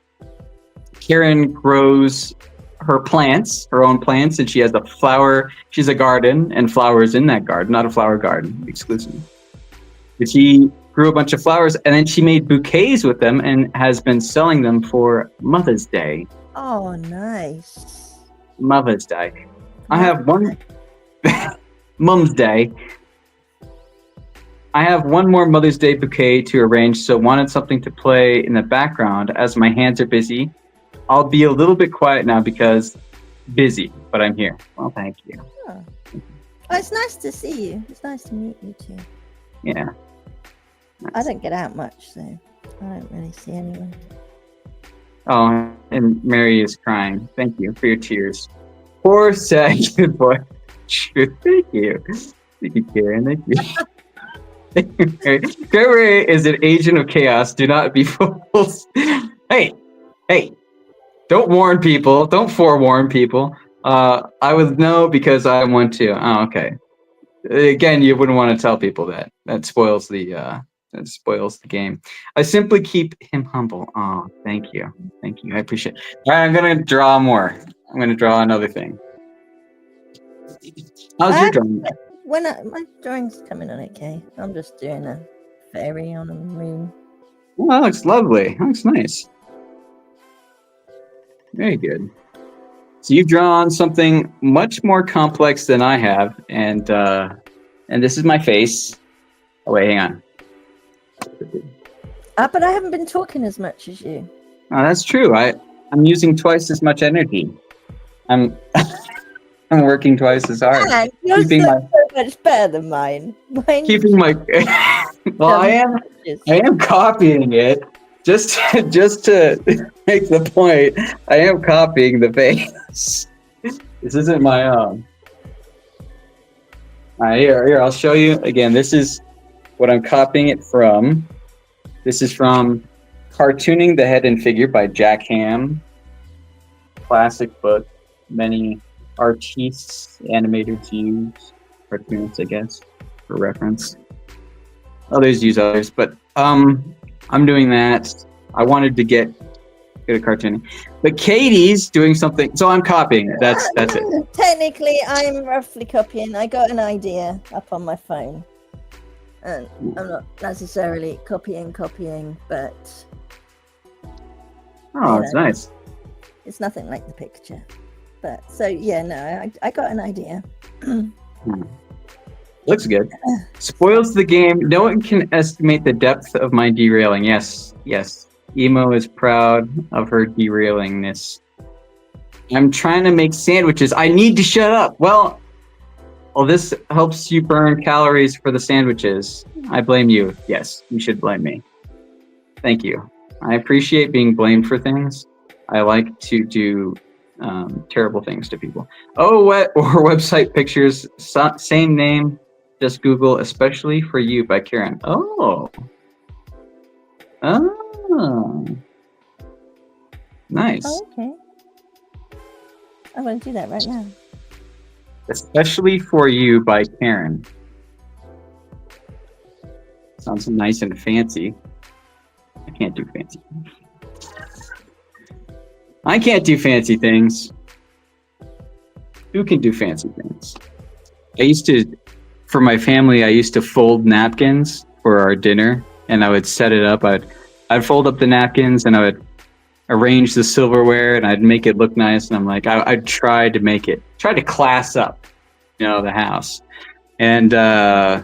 Speaker 1: her own plants, and she has a flower. She's a garden and flowers in that garden, not a flower garden exclusively. But she grew a bunch of flowers, and then she made bouquets with them and has been selling them for Mother's Day.
Speaker 2: Oh, nice.
Speaker 1: Mother's Day. I have one Mum's Day. I have one more Mother's Day bouquet to arrange, so wanted something to play in the background as my hands are busy. I'll be a little bit quiet now because busy, but I'm here. Well, thank you.
Speaker 2: Oh. Oh, it's nice to see you. It's nice to meet you too.
Speaker 1: Yeah. Nice.
Speaker 2: I don't get out much, so I don't really see anyone.
Speaker 1: Oh, and Mary is crying. Thank you for your tears. Poor sad good boy. Thank you. Thank you, Karen. Thank you. Thank you, Mary. Gregory is an agent of chaos. Do not be fools. Hey. Don't warn people. Don't forewarn people. I would know because I want to. Oh, okay. Again, you wouldn't want to tell people that. That spoils the game. I simply keep him humble. Oh, thank you. I appreciate it. All right, I'm gonna draw more. I'm gonna draw another thing. How's your drawing?
Speaker 2: My drawing's coming on okay. I'm just doing a fairy on a moon.
Speaker 1: Oh, that looks lovely. That looks nice. Very good. So you've drawn something much more complex than I have, and this is my face. Oh wait, hang on.
Speaker 2: But I haven't been talking as much as you.
Speaker 1: Oh, that's true. I'm using twice as much energy. I'm I'm working twice as hard.
Speaker 2: Man, you're so much better than mine.
Speaker 1: Keeping my well, I am copying it just to make the point. I am copying the face. This isn't my own. All right, here I'll show you again. This is what I'm copying it from. This is from Cartooning the Head and Figure by Jack Ham. Classic book. Many artists, animators use cartoons, I guess, for reference. Others use others, but I'm doing that. I wanted to get good at cartooning, but Katie's doing something, so I'm copying it. That's it.
Speaker 2: Technically, I'm roughly copying. I got an idea up on my phone, and I'm not necessarily copying, but
Speaker 1: it's nice.
Speaker 2: It's nothing like the picture. But so yeah, no, I got an idea.
Speaker 1: Looks good. Spoils the game. No one can estimate the depth of my derailing. Yes. Emo is proud of her derailingness. I'm trying to make sandwiches. I need to shut up. Well, this helps you burn calories for the sandwiches. I blame you. Yes, you should blame me. Thank you. I appreciate being blamed for things. I like to do terrible things to people. Oh, what or website pictures, same name, just Google, especially for you by Karen. Oh. Oh. Nice.
Speaker 2: Oh, okay. I'm going to do that right now.
Speaker 1: Especially for you by Karen. Sounds nice and fancy. I can't do fancy. I can't do fancy things. Who can do fancy things? For my family, I used to fold napkins for our dinner, and I would set it up. I'd fold up the napkins, and I would arrange the silverware, and I'd make it look nice. And I'm like, I'd try to class up, the house. And yeah,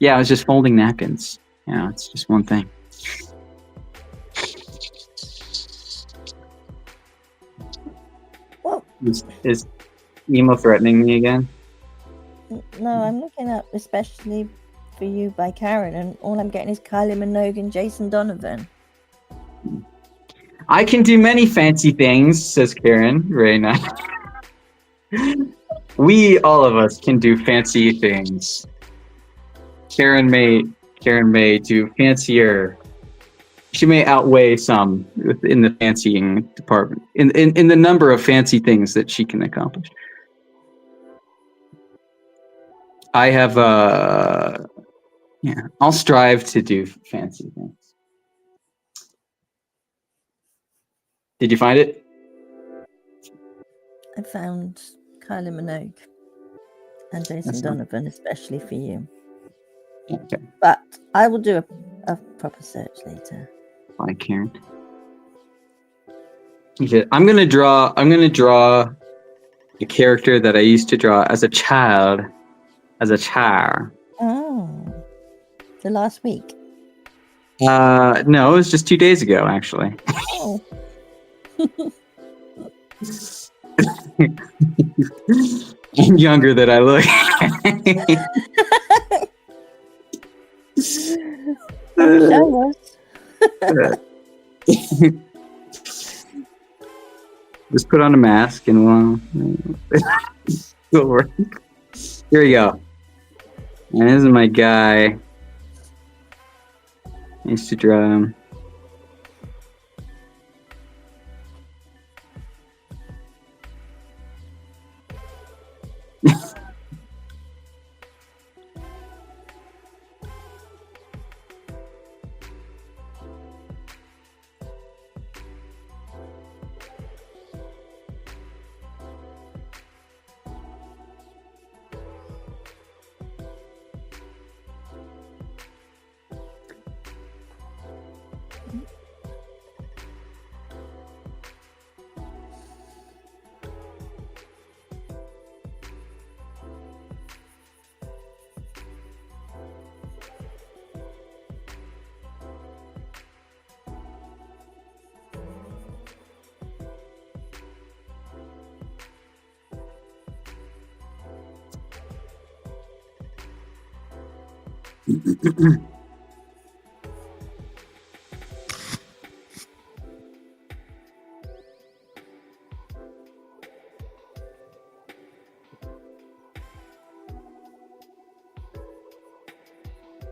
Speaker 1: I was just folding napkins. It's just one thing.
Speaker 2: Well,
Speaker 1: is emo threatening me again?
Speaker 2: No, I'm looking up especially for you by Karen, and all I'm getting is Kylie Minogue and Jason Donovan.
Speaker 1: I can do many fancy things, says Karen Reina. All of us can do fancy things. Karen may do fancier. She may outweigh some in the fancying department, in the number of fancy things that she can accomplish. I have I'll strive to do fancy things. Did you find it?
Speaker 2: I found Kylie Minogue and Jason Donovan, especially for you.
Speaker 1: Okay.
Speaker 2: But I will do a proper search later.
Speaker 1: Hi, Karen. Okay, I'm gonna draw a character that I used to draw as a child.
Speaker 2: Oh, the last week?
Speaker 1: No, it was just 2 days ago, actually.
Speaker 2: Oh.
Speaker 1: I'm younger than I look.
Speaker 2: I was.
Speaker 1: Just put on a mask and it'll work. Here we go. And this is my guy. I used to draw him.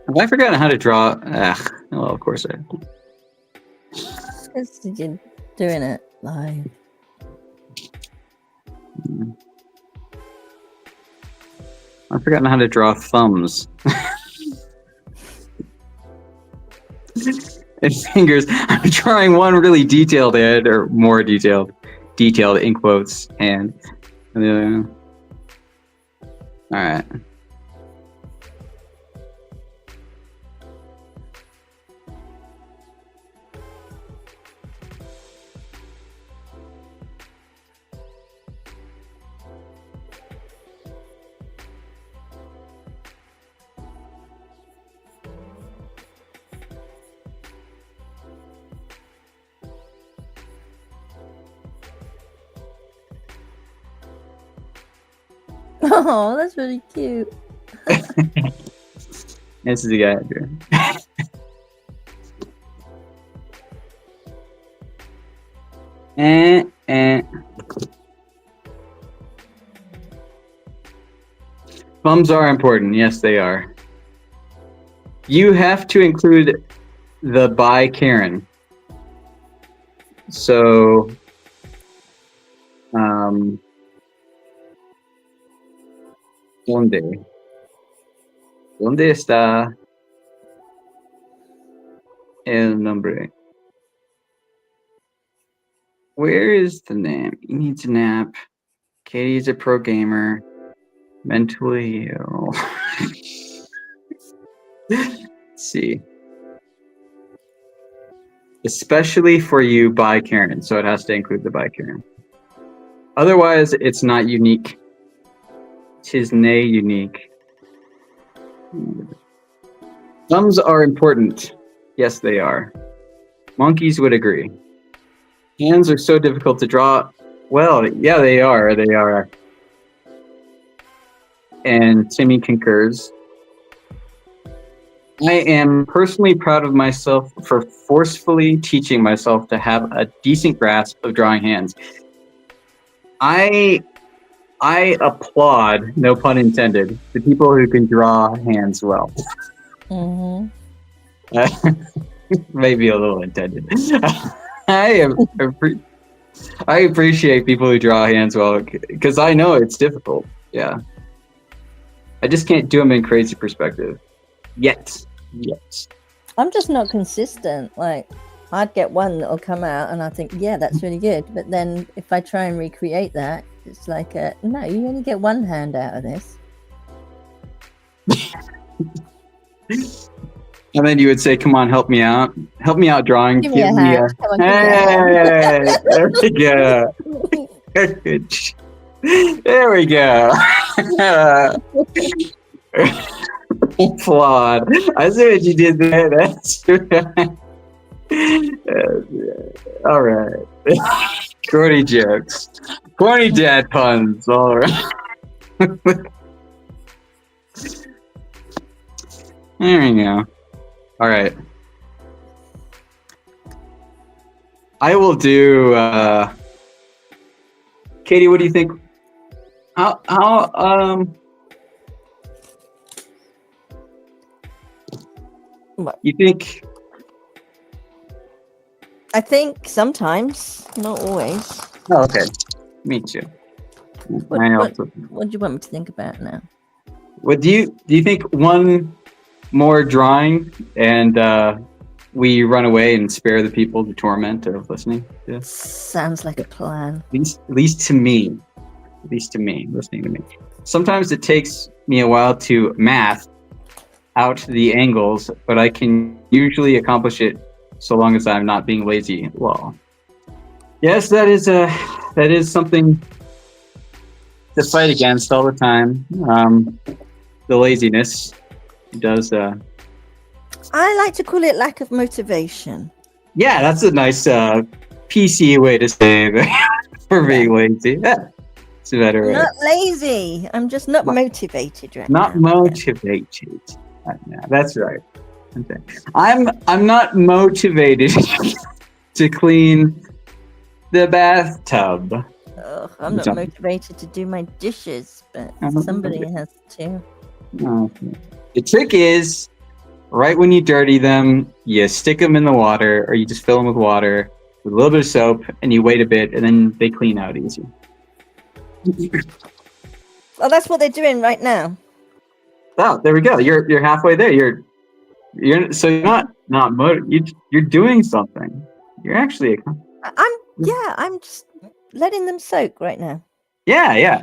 Speaker 1: Have I forgotten how to draw? Well, of course I have.
Speaker 2: Because you're doing it live.
Speaker 1: I've forgotten how to draw thumbs. And fingers. I'm drawing one really detailed head, or more detailed in quotes, hand. All right.
Speaker 2: Oh, that's really cute.
Speaker 1: This is the guy here. And thumbs are important. Yes, they are. You have to include the by Karen. So, ¿dónde? ¿Dónde está el nombre? Where is the name? He needs a nap. Katie's a pro gamer. Mentally ill. Let's see. Especially for you by Karen. So it has to include the by Karen. Otherwise, it's not unique. Tis nay unique. Thumbs are important. Yes, they are. Monkeys would agree. Hands are so difficult to draw. Well, yeah, they are. They are. And Timmy concurs. I am personally proud of myself for forcefully teaching myself to have a decent grasp of drawing hands. I applaud, no pun intended, the people who can draw hands well.
Speaker 2: Mm-hmm.
Speaker 1: Maybe a little intended. I appreciate people who draw hands well because I know it's difficult. Yeah. I just can't do them in crazy perspective. Yet.
Speaker 2: I'm just not consistent. Like, I'd get one that'll come out and I think, yeah, that's really good. But then if I try and recreate that, it's like, no, you only get one hand out of this.
Speaker 1: And then you would say, come on, help me out. Help me out drawing.
Speaker 2: Give me a hand. Come on,
Speaker 1: Hey, there we go. There we go. Flawed. I see what you did there. That's right. All right. Corny jokes. Corny dad puns. All right. There we go. All right. I will do. Katie, what do you think? How
Speaker 2: What?
Speaker 1: You think?
Speaker 2: I think sometimes, not always.
Speaker 1: Oh, okay. Me too.
Speaker 2: What do you want me to think about now?
Speaker 1: What do you think? One more drawing, and we run away and spare the people the torment of listening. Yeah.
Speaker 2: Sounds like a plan.
Speaker 1: At least to me, listening to me. Sometimes it takes me a while to math out the angles, but I can usually accomplish it so long as I'm not being lazy. Well, yes, that is something to fight against all the time. The laziness does.
Speaker 2: I like to call it lack of motivation.
Speaker 1: Yeah, that's a nice PC way to say it for being lazy. Yeah, it's a better way.
Speaker 2: Not lazy. I'm just not motivated right
Speaker 1: Not
Speaker 2: now.
Speaker 1: motivated. Yeah, that's right. Okay. I'm not motivated to clean the bathtub.
Speaker 2: Ugh, I'm not motivated to do my dishes, but somebody has to.
Speaker 1: Okay. The trick is, right when you dirty them, you stick them in the water, or you just fill them with water with a little bit of soap, and you wait a bit, and then they clean out easy.
Speaker 2: Oh, that's what they're doing right now.
Speaker 1: Oh, there we go. You're halfway there. You're you're doing something. You're actually
Speaker 2: I'm just letting them soak right now.
Speaker 1: Yeah.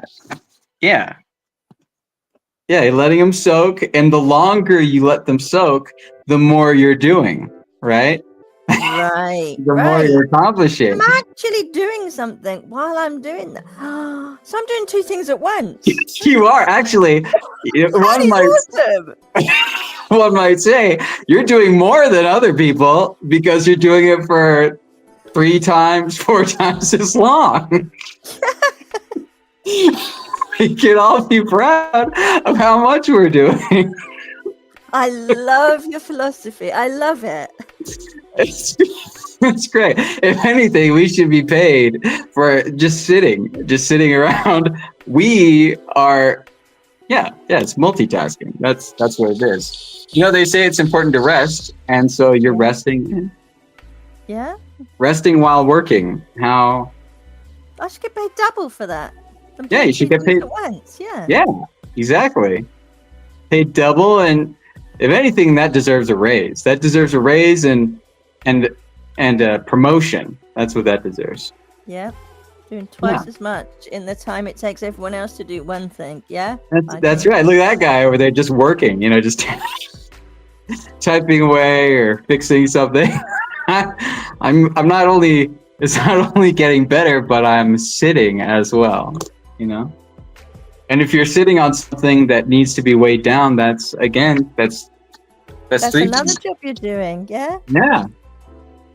Speaker 1: You're letting them soak, and the longer you let them soak, the more you're doing, right?
Speaker 2: Right.
Speaker 1: The more you're accomplishing.
Speaker 2: I'm actually doing something while I'm doing that. So I'm doing two things at once.
Speaker 1: You are actually. One might say you're doing more than other people because you're doing it for 3 times, 4 times as long. We can all be proud of how much we're doing.
Speaker 2: I love your philosophy. I love it.
Speaker 1: It's great. If anything, we should be paid for just sitting around. We are, yeah, it's multitasking. That's what it is. They say it's important to rest, and so you're resting.
Speaker 2: Yeah.
Speaker 1: Resting while working. How?
Speaker 2: I should get paid double for that.
Speaker 1: Yeah, you should get paid
Speaker 2: at once. Yeah.
Speaker 1: Yeah, exactly. Paid double, and if anything, that deserves a raise. That deserves a raise and a promotion. That's what that deserves.
Speaker 2: Yeah. Doing twice as much in the time it takes everyone else to do one thing. Yeah.
Speaker 1: That's right. Look at that guy over there just working, just typing away or fixing something. I'm not only, it's not only getting better, but I'm sitting as well, And if you're sitting on something that needs to be weighed down, that's three
Speaker 2: another
Speaker 1: things.
Speaker 2: job you're doing. Yeah.
Speaker 1: Yeah,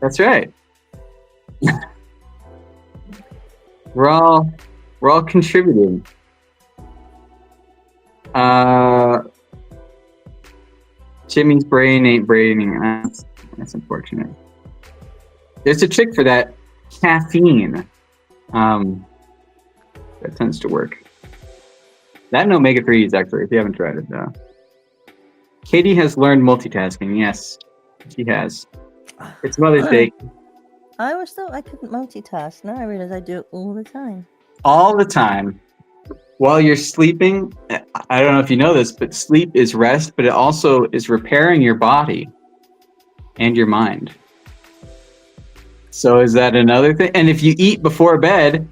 Speaker 1: that's right. We're all contributing. Jimmy's brain ain't braining. That's unfortunate. There's a trick for that. Caffeine. That tends to work. That and omega-3s, actually, if you haven't tried it. Katie has learned multitasking. Yes, she has. It's Mother's Day.
Speaker 2: I always thought I couldn't multitask. Now I realize I do it all the time.
Speaker 1: All the time. While you're sleeping, I don't know if you know this, but sleep is rest, but it also is repairing your body and your mind. So is that another thing? And if you eat before bed...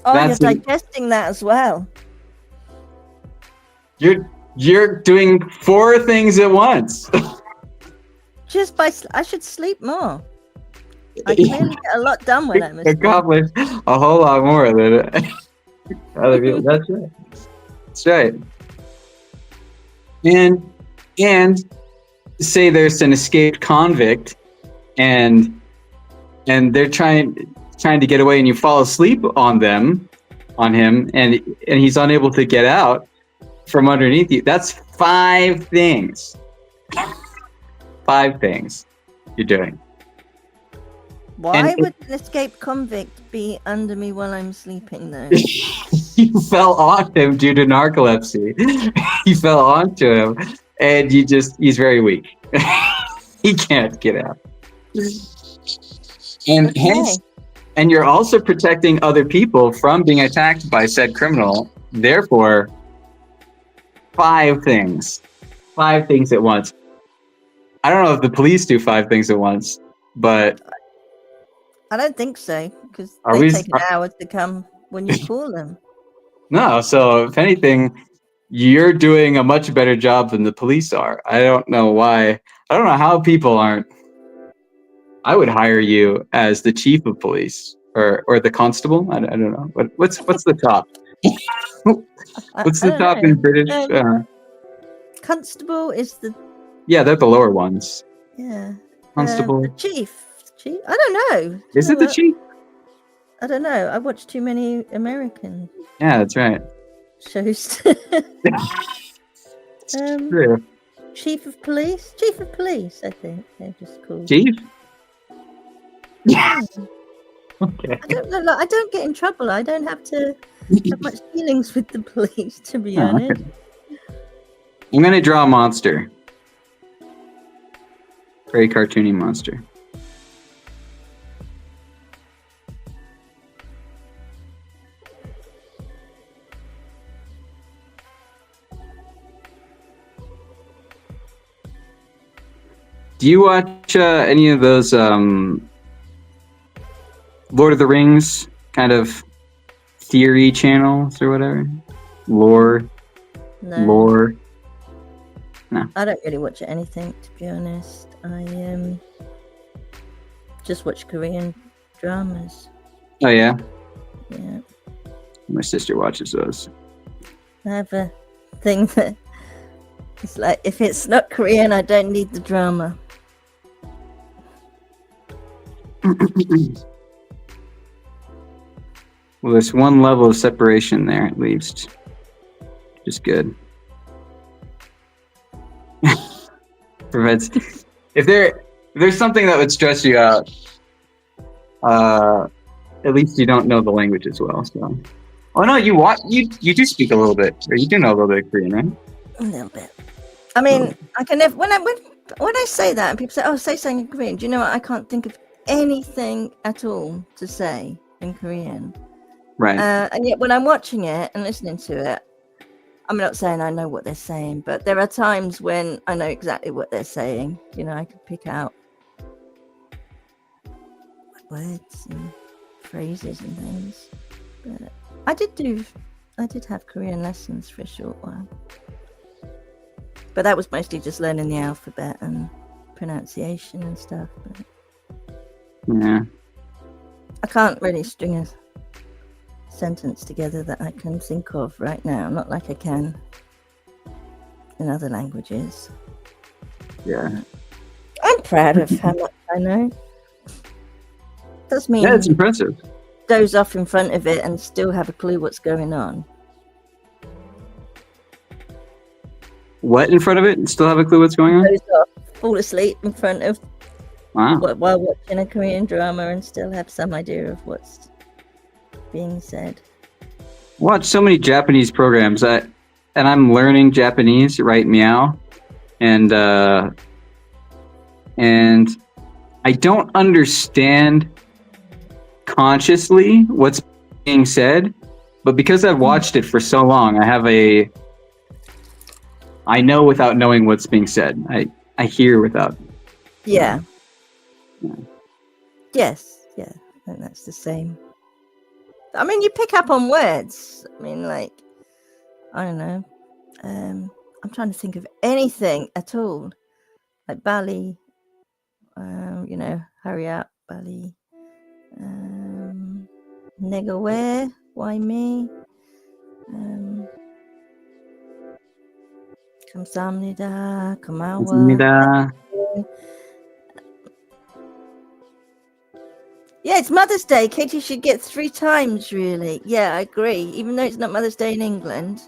Speaker 2: Oh, you're digesting that as well.
Speaker 1: You're doing 4 things at once.
Speaker 2: I should sleep more. I clearly get a lot done when I'm asleep.
Speaker 1: Accomplish a whole lot more than other people. That's right. That's right. And say there's an escaped convict, and they're trying to get away, and you fall asleep on him, and he's unable to get out from underneath you. That's 5 things. 5 things you're doing.
Speaker 2: Why would an escaped convict be under me while I'm sleeping, though?
Speaker 1: You fell on him due to narcolepsy. You fell onto him, and he's very weak. He can't get out. And hence, and you're also protecting other people from being attacked by said criminal. Therefore, 5 things. 5 things at once. I don't know if the police do 5 things at once, but...
Speaker 2: I don't think so, because they take an hour to come when you call them. No,
Speaker 1: so if anything, you're doing a much better job than the police are. I don't know why. I don't know how people aren't. I would hire you as the chief of police or the constable. I don't know. What's the top? What's the top in British?
Speaker 2: Constable is the...
Speaker 1: Yeah, they're the lower ones.
Speaker 2: Yeah.
Speaker 1: Constable.
Speaker 2: The chief. I don't know.
Speaker 1: Is it the chief?
Speaker 2: I don't know. I watch too many American.
Speaker 1: Yeah, that's right.
Speaker 2: Shows.
Speaker 1: True.
Speaker 2: Chief of police, I think they're just called.
Speaker 1: Chief.
Speaker 2: Yeah.
Speaker 1: Okay.
Speaker 2: I don't know. I don't get in trouble. I don't have to have much dealings with the police, to be honest.
Speaker 1: Okay. I'm gonna draw a monster. Very cartoony monster. Do you watch any of those Lord of the Rings kind of theory channels or whatever? Lore? No.
Speaker 2: I don't really watch anything, to be honest. I just watch Korean dramas.
Speaker 1: Oh, yeah?
Speaker 2: Yeah.
Speaker 1: My sister watches those.
Speaker 2: I have a thing that it's like, if it's not Korean, I don't need the drama.
Speaker 1: Well, there's one level of separation there, at least. Just good. Prevents. If there's something that would stress you out, at least you don't know the language as well. So, oh no, you do speak a little bit, or you do know a little bit of Korean, right?
Speaker 2: A little bit. I mean, I can never when I say that and people say, "Oh, say something in Korean." Do you know what? I can't think of anything at all to say in Korean.
Speaker 1: Right.
Speaker 2: And yet, when I'm watching it and listening to it, I'm not saying I know what they're saying, but there are times when I know exactly what they're saying. You know, I can pick out words and phrases and things. But I did have Korean lessons for a short while. But that was mostly just learning the alphabet and pronunciation and stuff. But
Speaker 1: Yeah.
Speaker 2: I can't really string a sentence together that I can think of right now. Not like I can in other languages.
Speaker 1: Yeah.
Speaker 2: I'm proud of how much I know. Does mean
Speaker 1: Yeah, it's impressive.
Speaker 2: doze off in front of it and still have a clue what's going on.
Speaker 1: What in front of it and still have a clue what's going on?
Speaker 2: Doze off, fall asleep in front of
Speaker 1: Wow.
Speaker 2: while watching a Korean drama and still have some idea of what's being said.
Speaker 1: Watch so many Japanese programs and I'm learning Japanese, right? Meow, and I don't understand consciously what's being said, but because I've watched it for so long, I know without knowing what's being said. I hear without.
Speaker 2: Yeah.
Speaker 1: Yeah.
Speaker 2: Yes. Yeah. I think that's the same. I mean, you pick up on words. I mean, like, I don't know. I'm trying to think of anything at all. Like Bali. You know, hurry up, Bali. Nigga, where? Why me? 감사합니다. 고마워.
Speaker 1: 감사합니다.
Speaker 2: Yeah, it's Mother's Day. Katie should get 3 times, really. Yeah, I agree. Even though it's not Mother's Day in England,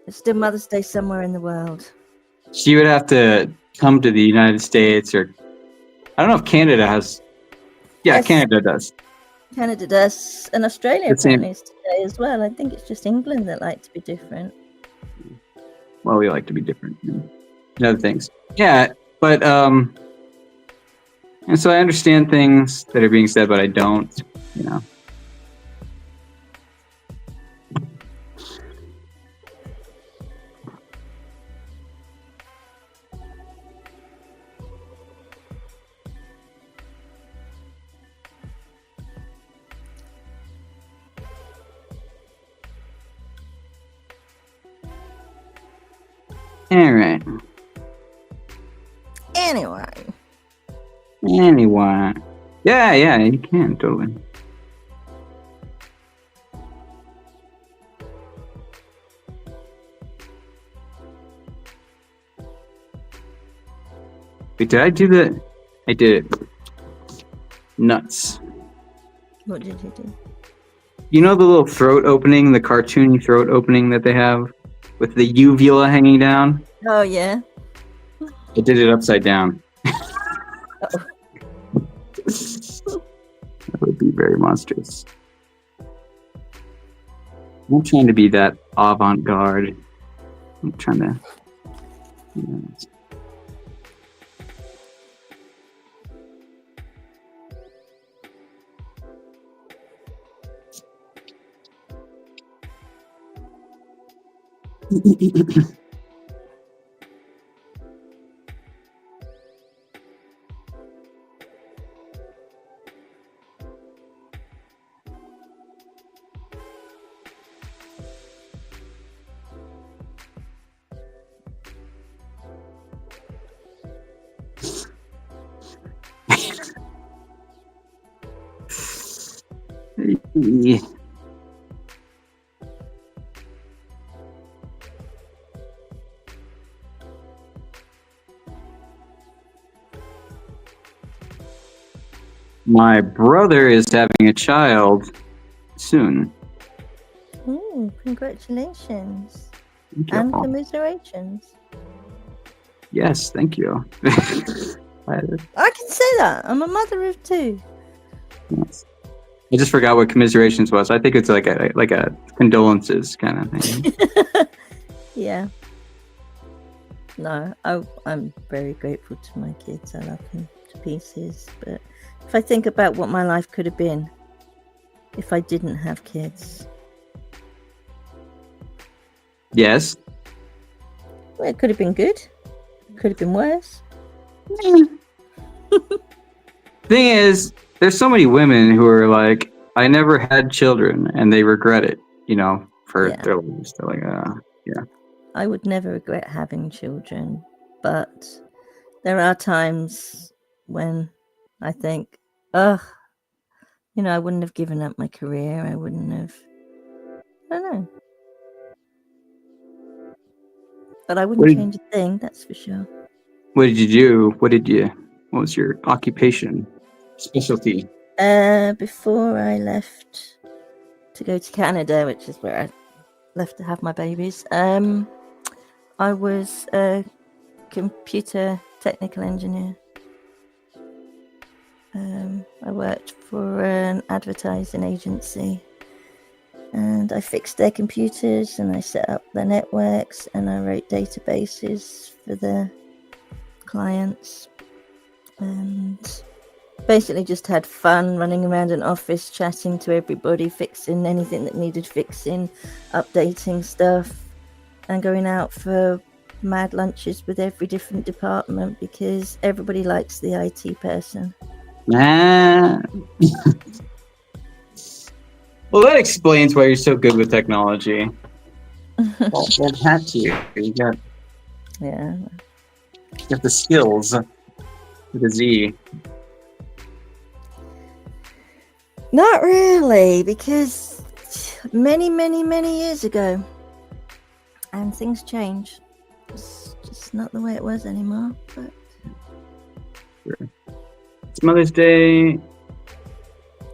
Speaker 2: it's still Mother's Day somewhere in the world.
Speaker 1: She would have to come to the United States, or I don't know if Canada has. Yeah,
Speaker 2: Yes.
Speaker 1: Canada does.
Speaker 2: Canada does, and Australia
Speaker 1: The same.
Speaker 2: apparently is today as well. I think it's just England that like to be different.
Speaker 1: Well, we like to be different and other things. Yeah, but and so I understand things that are being said, but I don't, you know. All right. Anyway. Yeah, you can totally. Wait, did I do that? I did it. Nuts.
Speaker 2: What did you do?
Speaker 1: You know the little throat opening, the cartoony throat opening that they have with the uvula hanging down?
Speaker 2: Oh, yeah.
Speaker 1: I did it upside down.
Speaker 2: Uh-oh.
Speaker 1: That would be very monstrous. I'm trying to be that avant-garde. I'm trying to... You know, Yeah. My brother is having a child soon.
Speaker 2: Congratulations
Speaker 1: Thank you.
Speaker 2: and commiserations.
Speaker 1: Yes, thank you.
Speaker 2: I can say that. I'm a mother of 2.
Speaker 1: Yes. I just forgot what commiserations was. I think it's like a condolences kind of thing.
Speaker 2: Yeah. No, I'm very grateful to my kids. I love them to pieces. But if I think about what my life could have been if I didn't have kids,
Speaker 1: Yes.
Speaker 2: well, it could have been good. Could have been worse.
Speaker 1: Thing is, there's so many women who are like, I never had children, and they regret it. For their lives. They're like, yeah.
Speaker 2: I would never regret having children, but there are times when I think, I wouldn't have given up my career. I wouldn't have. I don't know. But I wouldn't change a thing, that's for sure.
Speaker 1: What did you do? What was your occupation? Specialty?
Speaker 2: Before I left to go to Canada, which is where I left to have my babies, I was a computer technical engineer. I worked for an advertising agency, and I fixed their computers, and I set up their networks, and I wrote databases for the clients, and basically just had fun running around an office, chatting to everybody, fixing anything that needed fixing, updating stuff, and going out for mad lunches with every different department because everybody likes the IT person.
Speaker 1: Well, that explains why you're so good with technology. Well, had to. You got the skills with a Z.
Speaker 2: Not really, because many years ago, and things change. It's just not the way it was anymore. But
Speaker 1: sure. It's Mother's Day.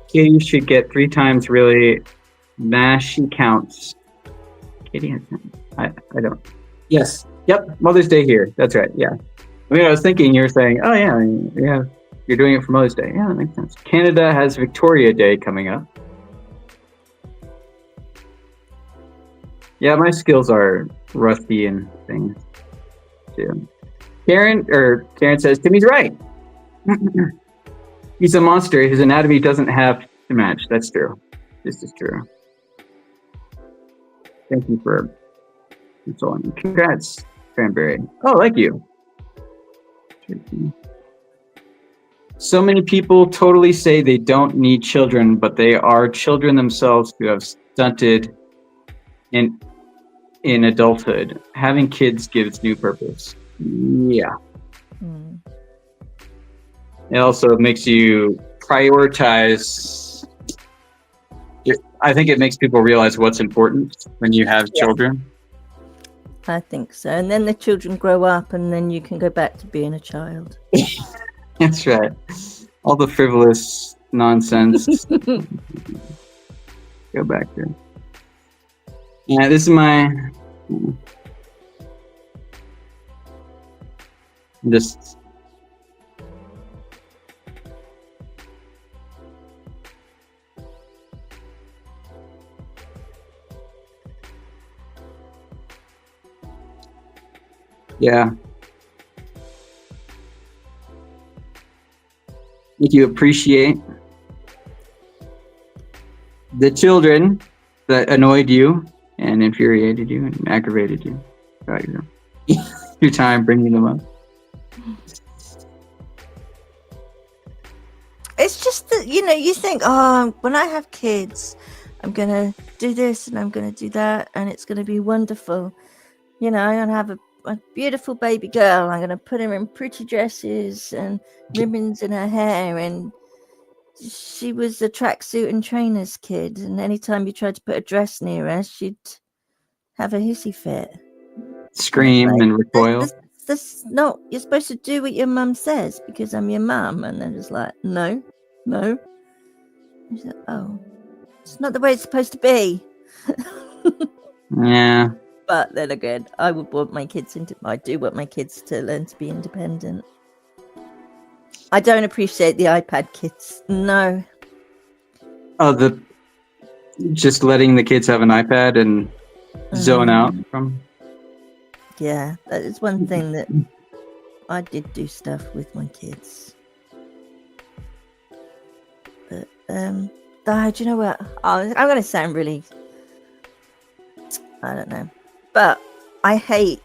Speaker 1: Katie should get 3 times really. Nah, she counts. Katie has I don't. Yes. Yep. Mother's Day here. That's right. Yeah. I was thinking you were saying, oh yeah, you're doing it for Mother's Day. Yeah, that makes sense. Canada has Victoria Day coming up. Yeah, my skills are rusty and things too. Karen says Timmy's right. He's a monster. His anatomy doesn't have to match. That's true. This is true. Thank you for consoling me. Congrats, Cranberry. Oh, like you. So many people totally say they don't need children, but they are children themselves who have stunted in adulthood. Having kids gives new purpose. Yeah. It also makes you prioritize. I think it makes people realize what's important when you have children.
Speaker 2: I think so. And then the children grow up, and then you can go back to being a child.
Speaker 1: That's right. All the frivolous nonsense. Go back there. Yeah, this is my. Just. Yeah. Make you appreciate the children that annoyed you and infuriated you and aggravated you throughout your time bringing them up.
Speaker 2: It's just that, you think, oh, when I have kids, I'm going to do this and I'm going to do that, and it's going to be wonderful. I'm going to have a beautiful baby girl. I'm going to put her in pretty dresses and ribbons in her hair. And she was a tracksuit and trainers kid. And anytime you tried to put a dress near her, she'd have a hissy fit.
Speaker 1: Scream and recoil.
Speaker 2: No, you're supposed to do what your mum says because I'm your mum. And they're just like, no. And she's like, oh, it's not the way it's supposed to be.
Speaker 1: Yeah.
Speaker 2: But then again, I do want my kids to learn to be independent. I don't appreciate the iPad kids. No.
Speaker 1: Oh, just letting the kids have an iPad and zone out from.
Speaker 2: Yeah, that is one thing that I did do stuff with my kids. But do you know what? I'm going to sound really, I don't know, but I hate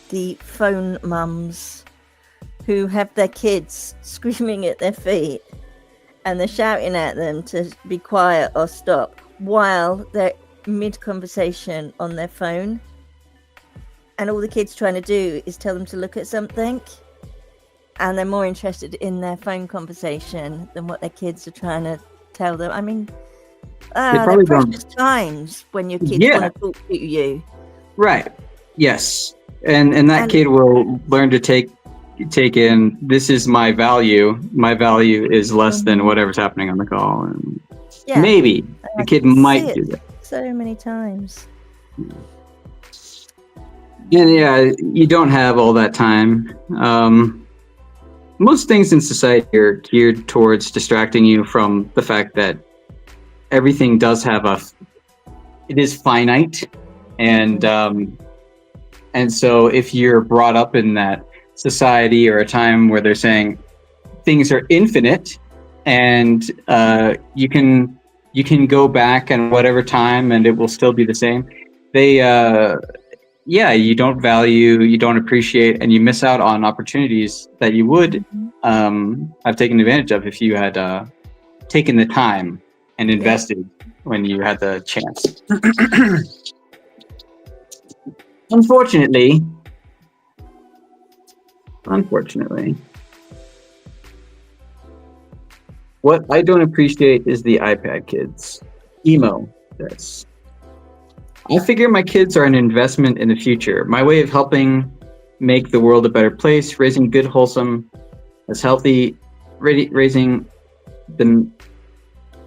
Speaker 2: the phone mums who have their kids screaming at their feet and they're shouting at them to be quiet or stop while they're mid-conversation on their phone. And all the kid's trying to do is tell them to look at something. And they're more interested in their phone conversation than what their kids are trying to tell them. I mean, they're precious times when your kids want to talk to you.
Speaker 1: Right. Yes. And that kid will learn to take in, this is my value. My value is less than whatever's happening on the call. And maybe the kid might do that.
Speaker 2: So many times.
Speaker 1: And you don't have all that time. Most things in society are geared towards distracting you from the fact that everything does have it is finite. And so if you're brought up in that society or a time where they're saying things are infinite and you can go back and whatever time and it will still be the same, you don't value, you don't appreciate, and you miss out on opportunities that you would have taken advantage of if you had taken the time and invested when you had the chance. Unfortunately, what I don't appreciate is the iPad kids. Emo this. I figure my kids are an investment in the future. My way of helping make the world a better place, raising good, wholesome, raising them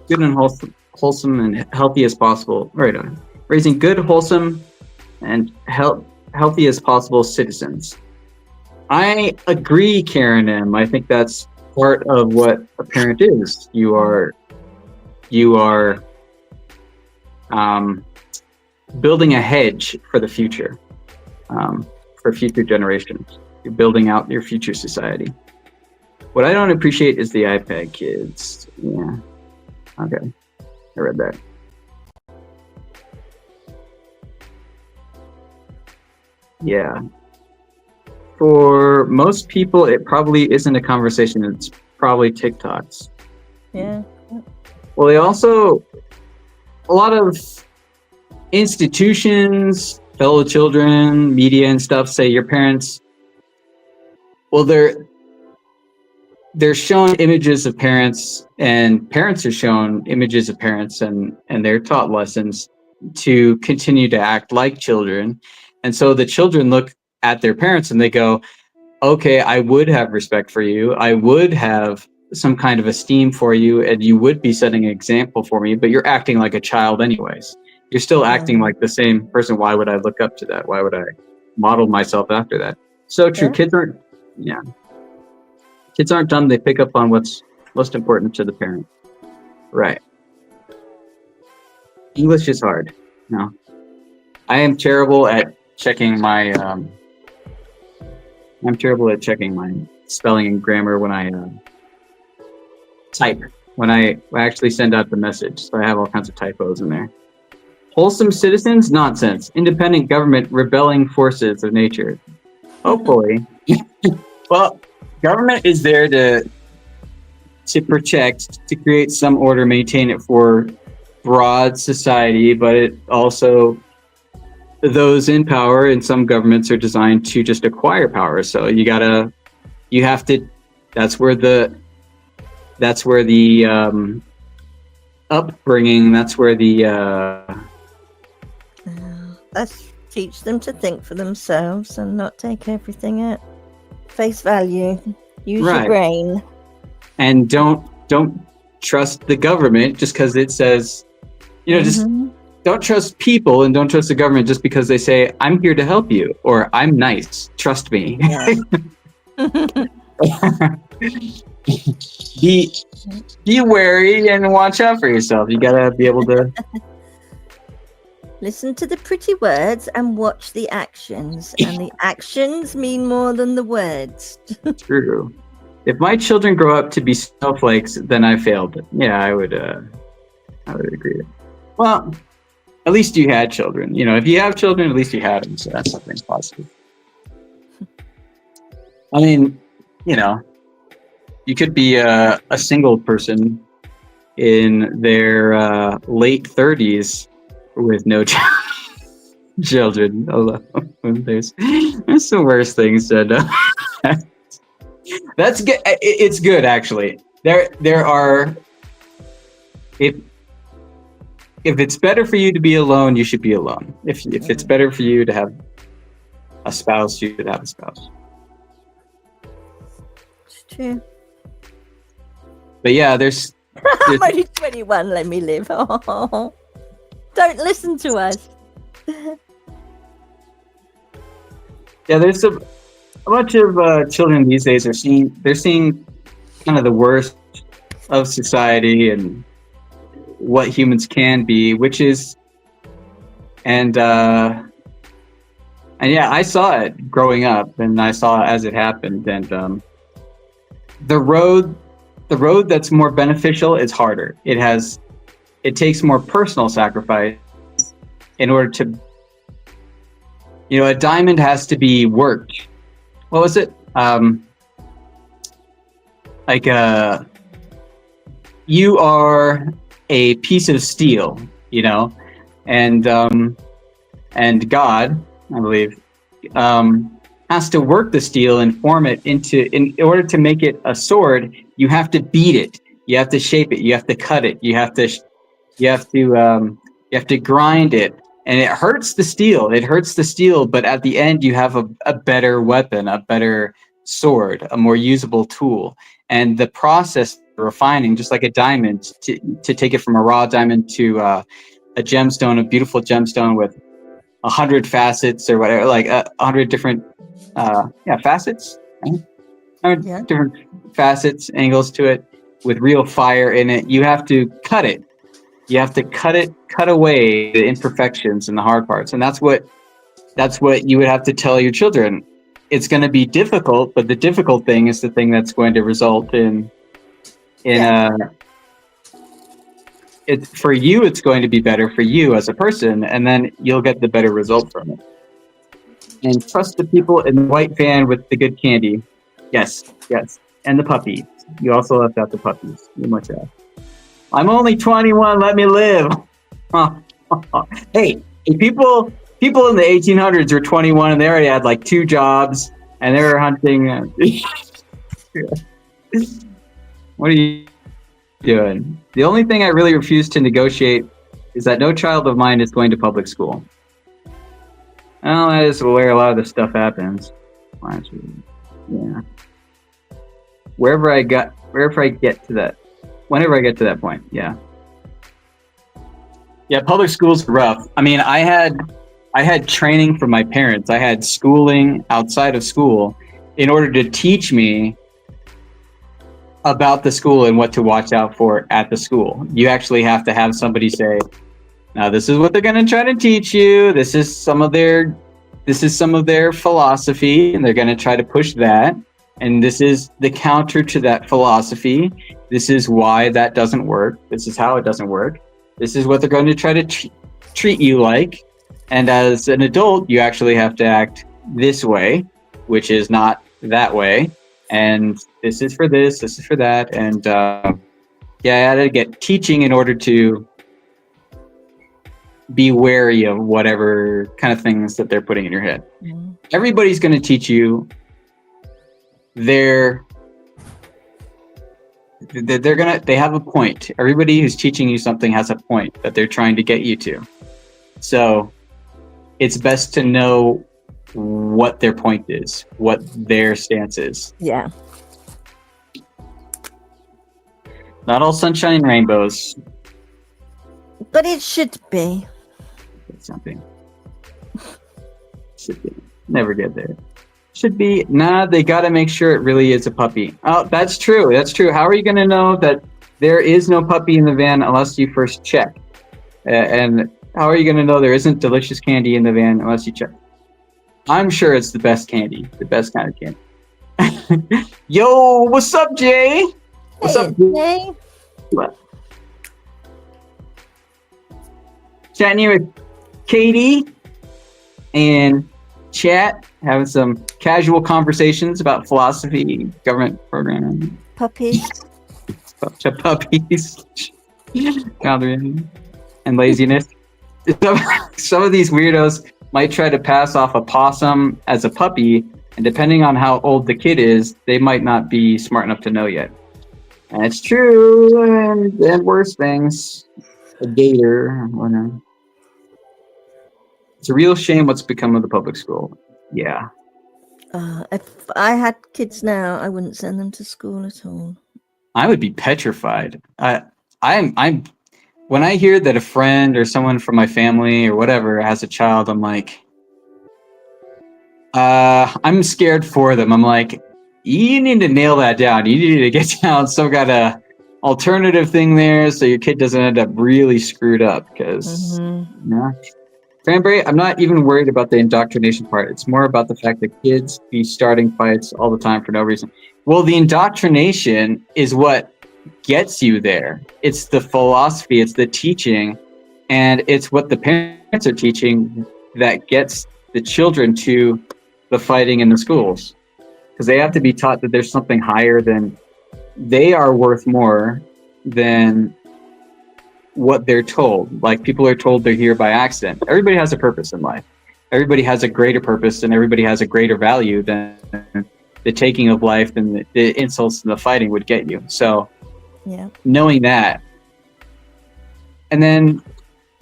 Speaker 1: good and wholesome and healthy as possible. Right on. Raising good, wholesome, and healthy as possible citizens. I agree, Karen M. I think that's part of what a parent is. You are building a hedge for the future, for future generations. You're building out your future society. What I don't appreciate is the iPad kids. Yeah. Okay. I read that. Yeah. For most people, it probably isn't a conversation. It's probably TikToks.
Speaker 2: Yeah.
Speaker 1: Well, a lot of institutions, fellow children, media and stuff say your parents, well, they're shown images of parents, and parents are shown images of parents, and they're taught lessons to continue to act like children. And so the children look at their parents and they go, okay, I would have respect for you. I would have some kind of esteem for you, and you would be setting an example for me, but you're acting like a child anyways. You're still acting like the same person. Why would I look up to that? Why would I model myself after that? So true. Yeah. Kids aren't dumb. They pick up on what's most important to the parent. Right. English is hard. No. I am terrible at checking my spelling and grammar when I type. When I actually send out the message. So I have all kinds of typos in there. Wholesome citizens? Nonsense. Independent government, rebelling forces of nature. Hopefully. Well, government is there to protect, to create some order, maintain it for broad society, but it also, those in power in some governments are designed to just acquire power. So that's where the upbringing, that's where the
Speaker 2: let's teach them to think for themselves and not take everything at face value. Use your brain. And
Speaker 1: don't trust the government just because it says, just don't trust people and don't trust the government just because they say, I'm here to help you, or I'm nice, trust me.
Speaker 2: Yeah.
Speaker 1: Be wary and watch out for yourself. You gotta be able to.
Speaker 2: Listen to the pretty words and watch the actions. And the actions mean more than the words.
Speaker 1: True. If my children grow up to be snowflakes, then I failed. Yeah, I would agree. Well, at least you had children. You know, if you have children, at least you had them. So that's something positive. I mean, you know, you could be a single person in their late 30s with no children alone. There's some worse things said. That's good. It's good, actually. There are. If it's better for you to be alone, you should be alone. If it's better for you to have a spouse, you should have a spouse.
Speaker 2: It's true.
Speaker 1: But yeah, there's
Speaker 2: I'm only 21. Let me live. Oh, don't listen to us.
Speaker 1: Yeah, there's a bunch of children these days they're seeing kind of the worst of society and what humans can be, which is, and yeah, I saw it growing up, and I saw it as it happened, and the road that's more beneficial is harder. It takes more personal sacrifice in order to, you know, a diamond has to be worked. What was it? You are a piece of steel, you know, and God, I believe, has to work the steel and form it in order to make it a sword. You have to beat it. You have to shape it. You have to cut it. You have to grind it. And it hurts the steel. But at the end, you have a better weapon, a better sword, a more usable tool. And the process of refining, just like a diamond, to take it from a raw diamond to a gemstone, a beautiful gemstone with 100 facets or whatever, like 100 different facets, right? 100 different facets, angles to it, with real fire in it. You have to cut it. You have to cut away the imperfections and the hard parts. And that's what you would have to tell your children. It's going to be difficult, but the difficult thing is the thing that's going to result in it's for you. It's going to be better for you as a person, and then you'll get the better result from it. And trust the people in the white van with the good candy. Yes. And the puppies. You also left out the puppies. You must have. I'm only 21. Let me live. Hey, people in the 1800s were 21 and they already had like 2 jobs and they were hunting. What are you doing? The only thing I really refuse to negotiate is that no child of mine is going to public school. Well, that is where a lot of this stuff happens. Yeah. Whenever I get to that point, yeah. Yeah, public school's rough. I mean, I had training from my parents. I had schooling outside of school in order to teach me about the school and what to watch out for at the school. You actually have to have somebody say, now this is what they're going to try to teach you. This is some of their philosophy, and they're going to try to push that. And this is the counter to that philosophy. This is why that doesn't work. This is how it doesn't work. This is what they're going to try to treat you like. And as an adult, you actually have to act this way, which is not that way. And this is for this is for that. And I had to get teaching in order to be wary of whatever kind of things that they're putting in your head. Mm-hmm. Everybody's going to teach you they have a point. Everybody who's teaching you something has a point that they're trying to get you to. So it's best to know what their point is, what their stance is.
Speaker 2: Yeah.
Speaker 1: Not all sunshine and rainbows.
Speaker 2: But it should be.
Speaker 1: That's something. Should be. Never get there. Should be. Nah, they got to make sure it really is a puppy. Oh, that's true. That's true. How are you going to know that there is no puppy in the van unless you first check? And how are you going to know there isn't delicious candy in the van unless you check? I'm sure it's the best candy, the best kind of candy. Yo, what's up, Jay? What's up,
Speaker 2: Jay?
Speaker 1: Chatting here with Katie and chat, having some casual conversations about philosophy, government programming,
Speaker 2: Puppies.
Speaker 1: puppies, and laziness. Some of these weirdos might try to pass off a possum as a puppy, and depending on how old the kid is, they might not be smart enough to know yet. And it's true, and worse things, a gator, or whatever. It's a real shame what's become of the public school. Yeah.
Speaker 2: If I had kids now, I wouldn't send them to school at all.
Speaker 1: I would be petrified. I'm when I hear that a friend or someone from my family or whatever has a child, I'm like, I'm scared for them. I'm like, you need to nail that down. You need to get down some kind of alternative thing there so your kid doesn't end up really screwed up. Because, Cranberry, I'm not even worried about the indoctrination part. It's more about the fact that kids be starting fights all the time for no reason. Well, the indoctrination is what gets you there. It's the philosophy, it's the teaching, and it's what the parents are teaching that gets the children to the fighting in the schools. Because they have to be taught that there's something higher than they are worth more than what they're told. Like, people are told they're here by accident. Everybody has a purpose in life. Everybody has a greater purpose, and everybody has a greater value than the taking of life and the insults and the fighting would get you. So knowing that, and then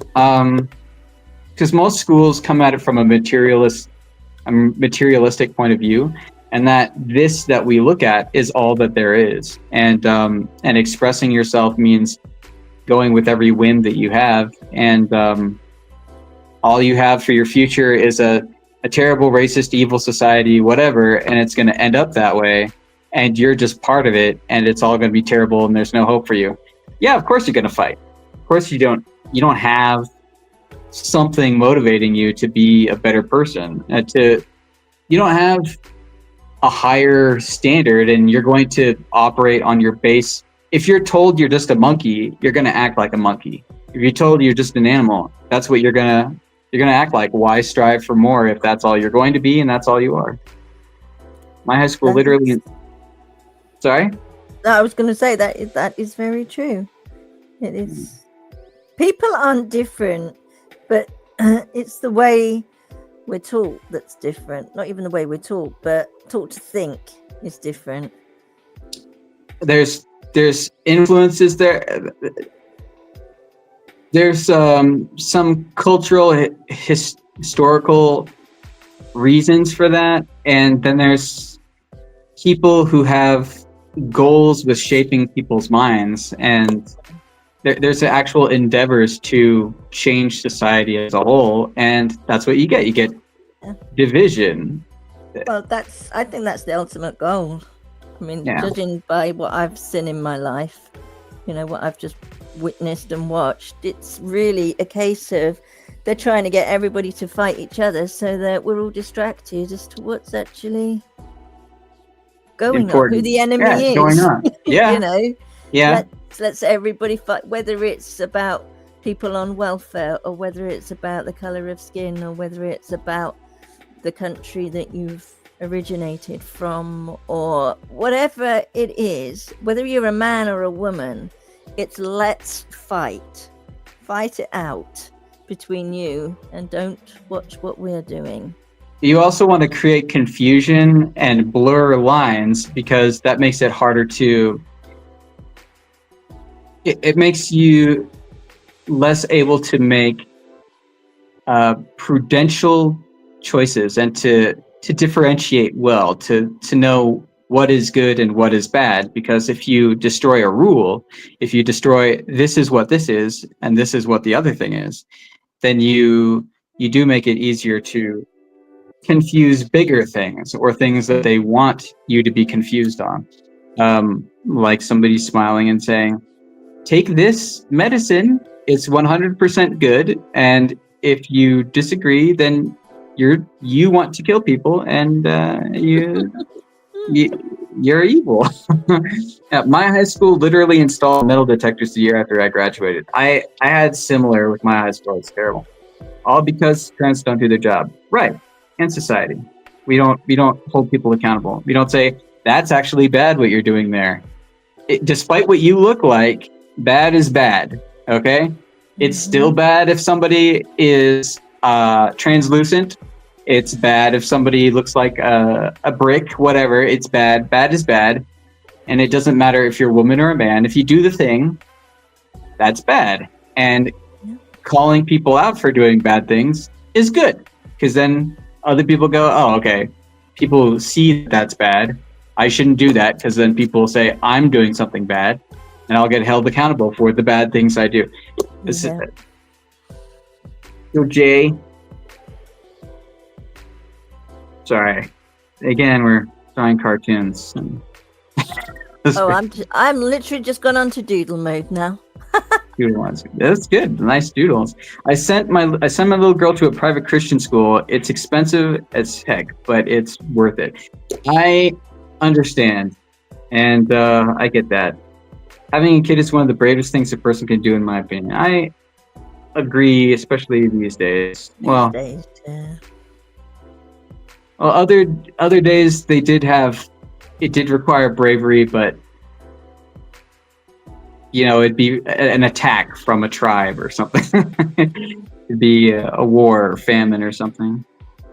Speaker 1: because most schools come at it from a materialistic point of view, and that this that we look at is all that there is, and expressing yourself means going with every whim that you have, and all you have for your future is a terrible, racist, evil society, whatever, and it's going to end up that way, and you're just part of it, and it's all going to be terrible, and there's no hope for you. Yeah, of course you're going to fight. Of course you don't have something motivating you to be a better person. You don't have a higher standard, and you're going to operate on your base. If you're told you're just a monkey, you're going to act like a monkey. If you're told you're just an animal, that's what you're going to act like. Why strive for more if that's all you're going to be and that's all you are? My high school literally... Sorry?
Speaker 2: No, I was going to say that is very true. It is. People aren't different, but it's the way we're taught that's different. Not even the way we're taught, but taught to think is different.
Speaker 1: There's influences there. There's some cultural, historical reasons for that, and then there's people who have goals with shaping people's minds, and there's actual endeavors to change society as a whole, and that's what you get. You get division.
Speaker 2: Well, I think that's the ultimate goal. I mean, judging by what I've seen in my life, what I've just witnessed and watched, it's really a case of they're trying to get everybody to fight each other so that we're all distracted as to what's actually going on, who the enemy is.
Speaker 1: Going on. Yeah.
Speaker 2: Let's everybody fight, whether it's about people on welfare, or whether it's about the color of skin, or whether it's about the country that you've originated from, or whatever it is, whether you're a man or a woman. It's let's fight it out between you, and don't watch what we're doing.
Speaker 1: You also want to create confusion and blur lines, because that makes it harder to... It makes you less able to make prudential choices, and to differentiate well, to know what is good and what is bad. Because if you destroy a rule, if you destroy this is what this is and this is what the other thing is, then you do make it easier to confuse bigger things or things that they want you to be confused on. Like somebody smiling and saying, take this medicine, it's 100% good, and if you disagree, then you want to kill people, and you're evil. My high school literally installed metal detectors the year after I graduated. I had similar with my high school. It's terrible. All because parents don't do their job. Right. And society. We don't hold people accountable. We don't say, that's actually bad what you're doing there. Despite what you look like, bad is bad. Okay? It's still bad if somebody is translucent. It's bad if somebody looks like a brick, whatever. It's bad. Bad is bad. And it doesn't matter if you're a woman or a man. If you do the thing, that's bad. And calling people out for doing bad things is good. Because then other people go, oh, okay. People see that's bad. I shouldn't do that, because then people will say I'm doing something bad, and I'll get held accountable for the bad things I do. This is it. So Jay, sorry. Again, we're drawing cartoons.
Speaker 2: I'm literally just gone on to doodle mode now.
Speaker 1: Doodle ones. That's good. Nice doodles. I sent my little girl to a private Christian school. It's expensive as heck, but it's worth it. I understand, and I get that. Having a kid is one of the bravest things a person can do, in my opinion. I agree, especially these days. Well, other days it did require bravery, but it'd be an attack from a tribe or something. It'd be a war or famine or something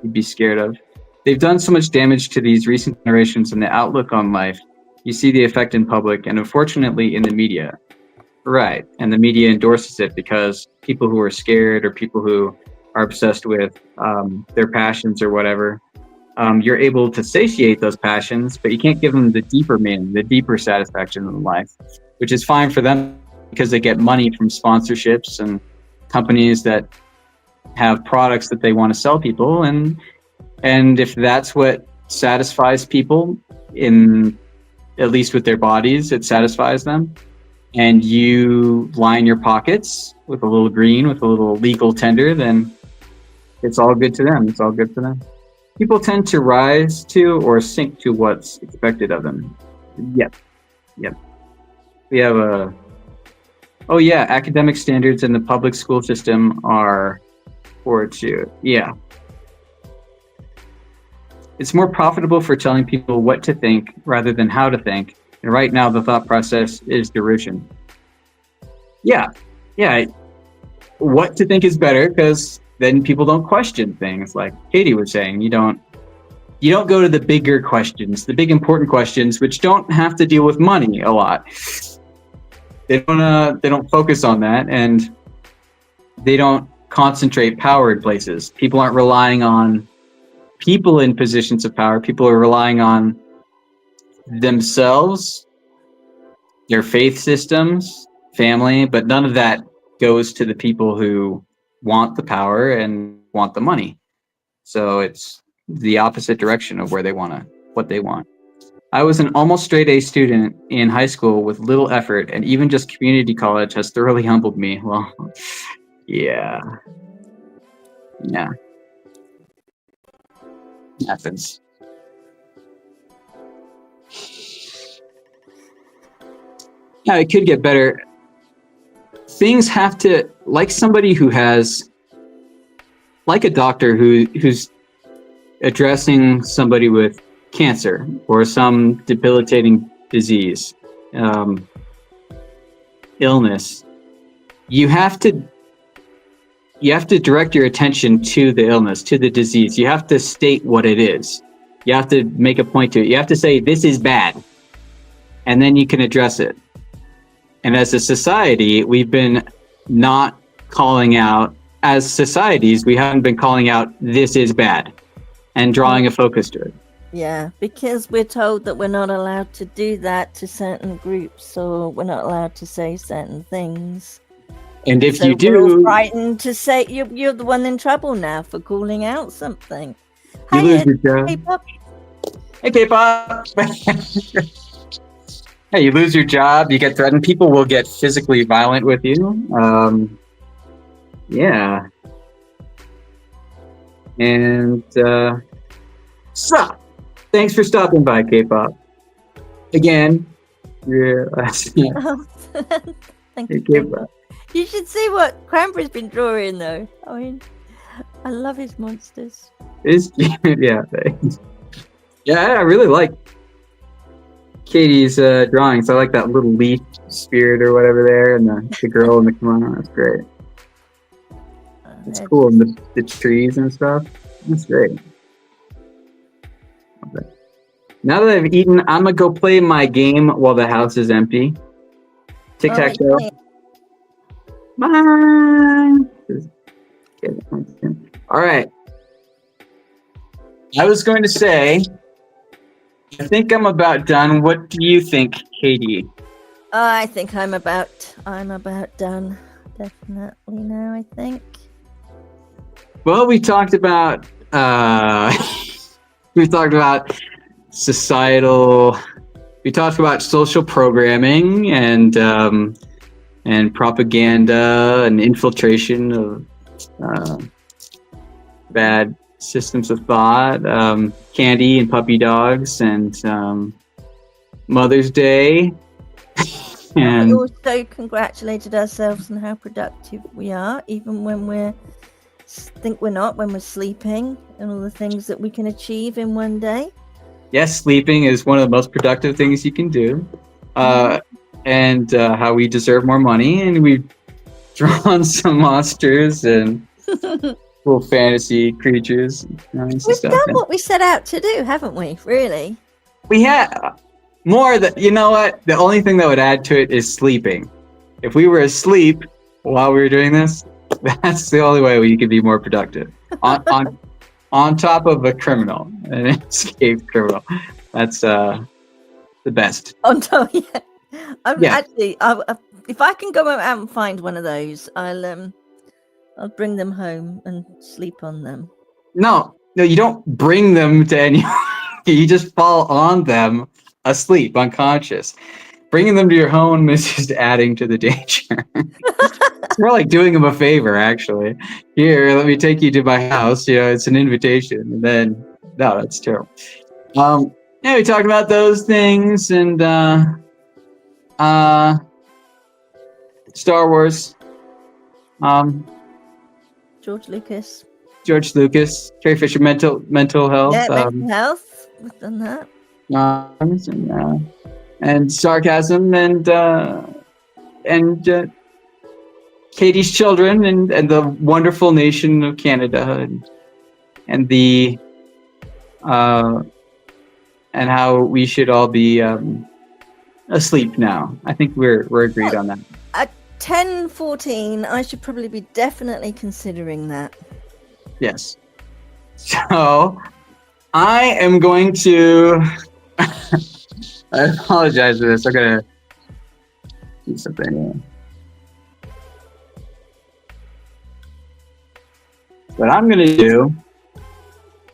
Speaker 1: you'd be scared of. They've done so much damage to these recent generations and the outlook on life. You see the effect in public and unfortunately in the media. Right. And the media endorses it because people who are scared or people who are obsessed with their passions or whatever, you're able to satiate those passions, but you can't give them the deeper meaning, the deeper satisfaction in life, which is fine for them because they get money from sponsorships and companies that have products that they want to sell people. And if that's what satisfies people, at least with their bodies, it satisfies them. And you line your pockets with a little green, with a little legal tender, then it's all good to them. It's all good for them. People tend to rise to or sink to what's expected of them. Yep. We have academic standards in the public school system are poor too. Yeah. It's more profitable for telling people what to think rather than how to think. And right now the thought process is derision. Yeah. What to think is better, because then people don't question things, like Katie was saying. You don't go to the bigger questions, the big important questions, which don't have to deal with money a lot. They don't focus on that, and they don't concentrate power in places. People aren't relying on people in positions of power. People are relying on themselves, their faith systems, family, but none of that goes to the people who want the power and want the money. So it's the opposite direction of what they want. I was an almost straight A student in high school with little effort, and even just community college has thoroughly humbled me. Well, yeah. Happens. Yeah, it could get better. Things have to, like somebody who has, like a doctor who's addressing somebody with cancer or some debilitating disease, illness. You have to direct your attention to the illness, to the disease. You have to state what it is. You have to make a point to it. You have to say, this is bad. And then you can address it. And as a society, we've been not calling out, as societies, we haven't been calling out, this is bad, and drawing a focus to it.
Speaker 2: Yeah, because we're told that we're not allowed to do that to certain groups, or we're not allowed to say certain things.
Speaker 1: And if
Speaker 2: So
Speaker 1: you
Speaker 2: we're all
Speaker 1: do,
Speaker 2: frightened to say you're the one in trouble now for calling out something.
Speaker 1: you
Speaker 2: Hey,
Speaker 1: lose your job.
Speaker 2: hey, Pop.
Speaker 1: Hey, K-pop. Hey, you lose your job, you get threatened. People will get physically violent with you. Yeah. And so, thanks for stopping by, K-pop. Again, you're
Speaker 2: Oh, thank you.
Speaker 1: K-pop.
Speaker 2: You should see what Cranberry's been drawing, though. I mean, I love his monsters.
Speaker 1: Yeah, thanks. Yeah, I really like Katie's drawings. I like that little leaf spirit or whatever there, and the girl in the kimono. That's great. It's cool, and the trees and stuff. That's great. Okay. Now that I've eaten, I'm gonna go play my game while the house is empty. Tic tac toe. Bye. All right. I was going to say, I think I'm about done. What do you think, Katie?
Speaker 2: I think I'm about done. Definitely now, I think.
Speaker 1: Well, we talked about societal. We talked about social programming and propaganda and infiltration of bad systems of thought, candy and puppy dogs, and Mother's Day.
Speaker 2: And we also congratulated ourselves on how productive we are, even when we think we're not, when we're sleeping, and all the things that we can achieve in one day.
Speaker 1: Yes, sleeping is one of the most productive things you can do. And how we deserve more money, and we've drawn some monsters and little fantasy creatures.
Speaker 2: We've done what we set out to do, haven't we? Really?
Speaker 1: We had more that, you know what? The only thing that would add to it is sleeping. If we were asleep while we were doing this, that's the only way we could be more productive. On top of a criminal, an escaped criminal. That's the best.
Speaker 2: On top, yeah. Actually, if I can go out and find one of those, I'll bring them home and sleep on them.
Speaker 1: No, you don't bring them to anyone. You just fall on them asleep, unconscious. Bringing them to your home is just adding to the danger. It's more like doing them a favor, actually. Here, let me take you to my house. It's an invitation. And then, no, that's terrible. Yeah, we talked about those things and Star Wars.
Speaker 2: George Lucas,
Speaker 1: Carrie Fisher, mental health.
Speaker 2: Yeah, mental health. We've done that.
Speaker 1: And sarcasm and Katie's children and the wonderful nation of Canada and the and how we should all be asleep now. I think we're agreed on that.
Speaker 2: At 10:14, I should probably be definitely considering that.
Speaker 1: Yes. So I am going to. I apologize for this. I'm gonna do something. What I'm gonna do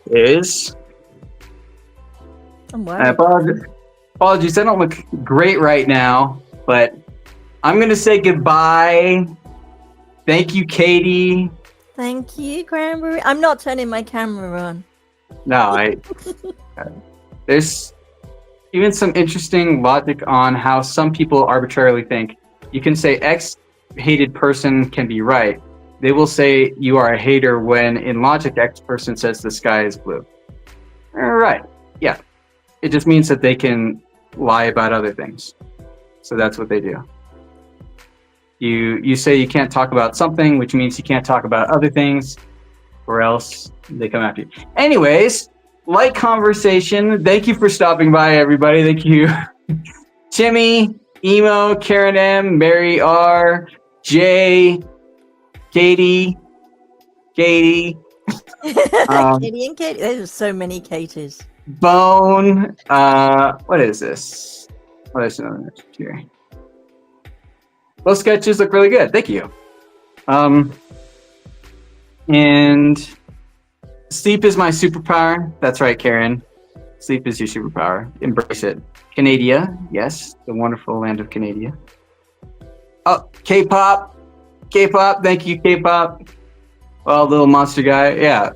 Speaker 1: is.
Speaker 2: I'm worried.
Speaker 1: Apologies. I don't look great right now, but I'm gonna say goodbye. Thank you, Katie.
Speaker 2: Thank you, Cranberry. I'm not turning my camera on.
Speaker 1: No, there's even some interesting logic on how some people arbitrarily think. You can say X hated person can be right. They will say you are a hater when in logic X person says the sky is blue. All right. Yeah. It just means that they can lie about other things. So that's what they do. You say you can't talk about something, which means you can't talk about other things, or else they come after you. Anyways, light conversation. Thank you for stopping by, everybody. Thank you. Timmy, Emo, Karen M, Mary R, Jay, Katie.
Speaker 2: Katie and Katie. There's so many Katies.
Speaker 1: Bone. What is this? What is another here? Those sketches look really good. Thank you. And sleep is my superpower. That's right, Karen. Sleep is your superpower. Embrace it. Canada, yes, the wonderful land of Canada. Oh, K-pop. K-pop, thank you, K-pop. Well, little monster guy, yeah.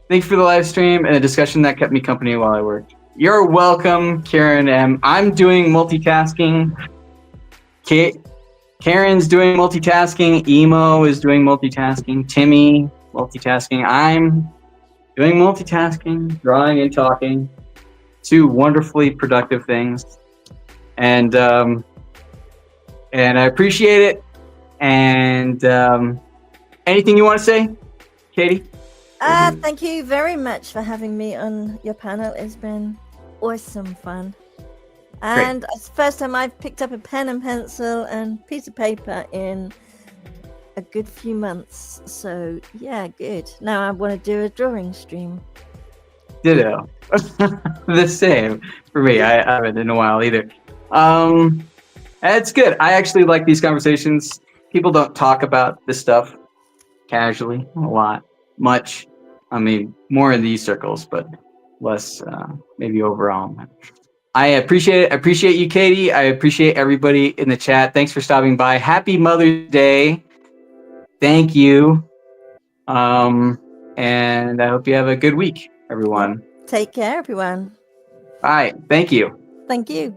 Speaker 1: Thanks for the live stream and the discussion that kept me company while I worked. You're welcome, Karen M. I'm doing multitasking. Karen's doing multitasking. Emo is doing multitasking. Timmy, multitasking. I'm doing multitasking, drawing and talking. Two wonderfully productive things. And I appreciate it. And anything you want to say, Katie?
Speaker 2: Thank you very much for having me on your panel. It's been awesome fun. And it's the first time I've picked up a pen and pencil and piece of paper in a good few months. So yeah, good. Now I want to do a drawing stream.
Speaker 1: Ditto. The same for me. I haven't in a while either. It's good. I actually like these conversations. People don't talk about this stuff casually a lot, much. I mean, more in these circles, but less maybe overall. I appreciate it. I appreciate you, Katie. I appreciate everybody in the chat. Thanks for stopping by. Happy Mother's Day. Thank you. And I hope you have a good week, everyone.
Speaker 2: Take care, everyone.
Speaker 1: All right. Thank you.
Speaker 2: Thank you.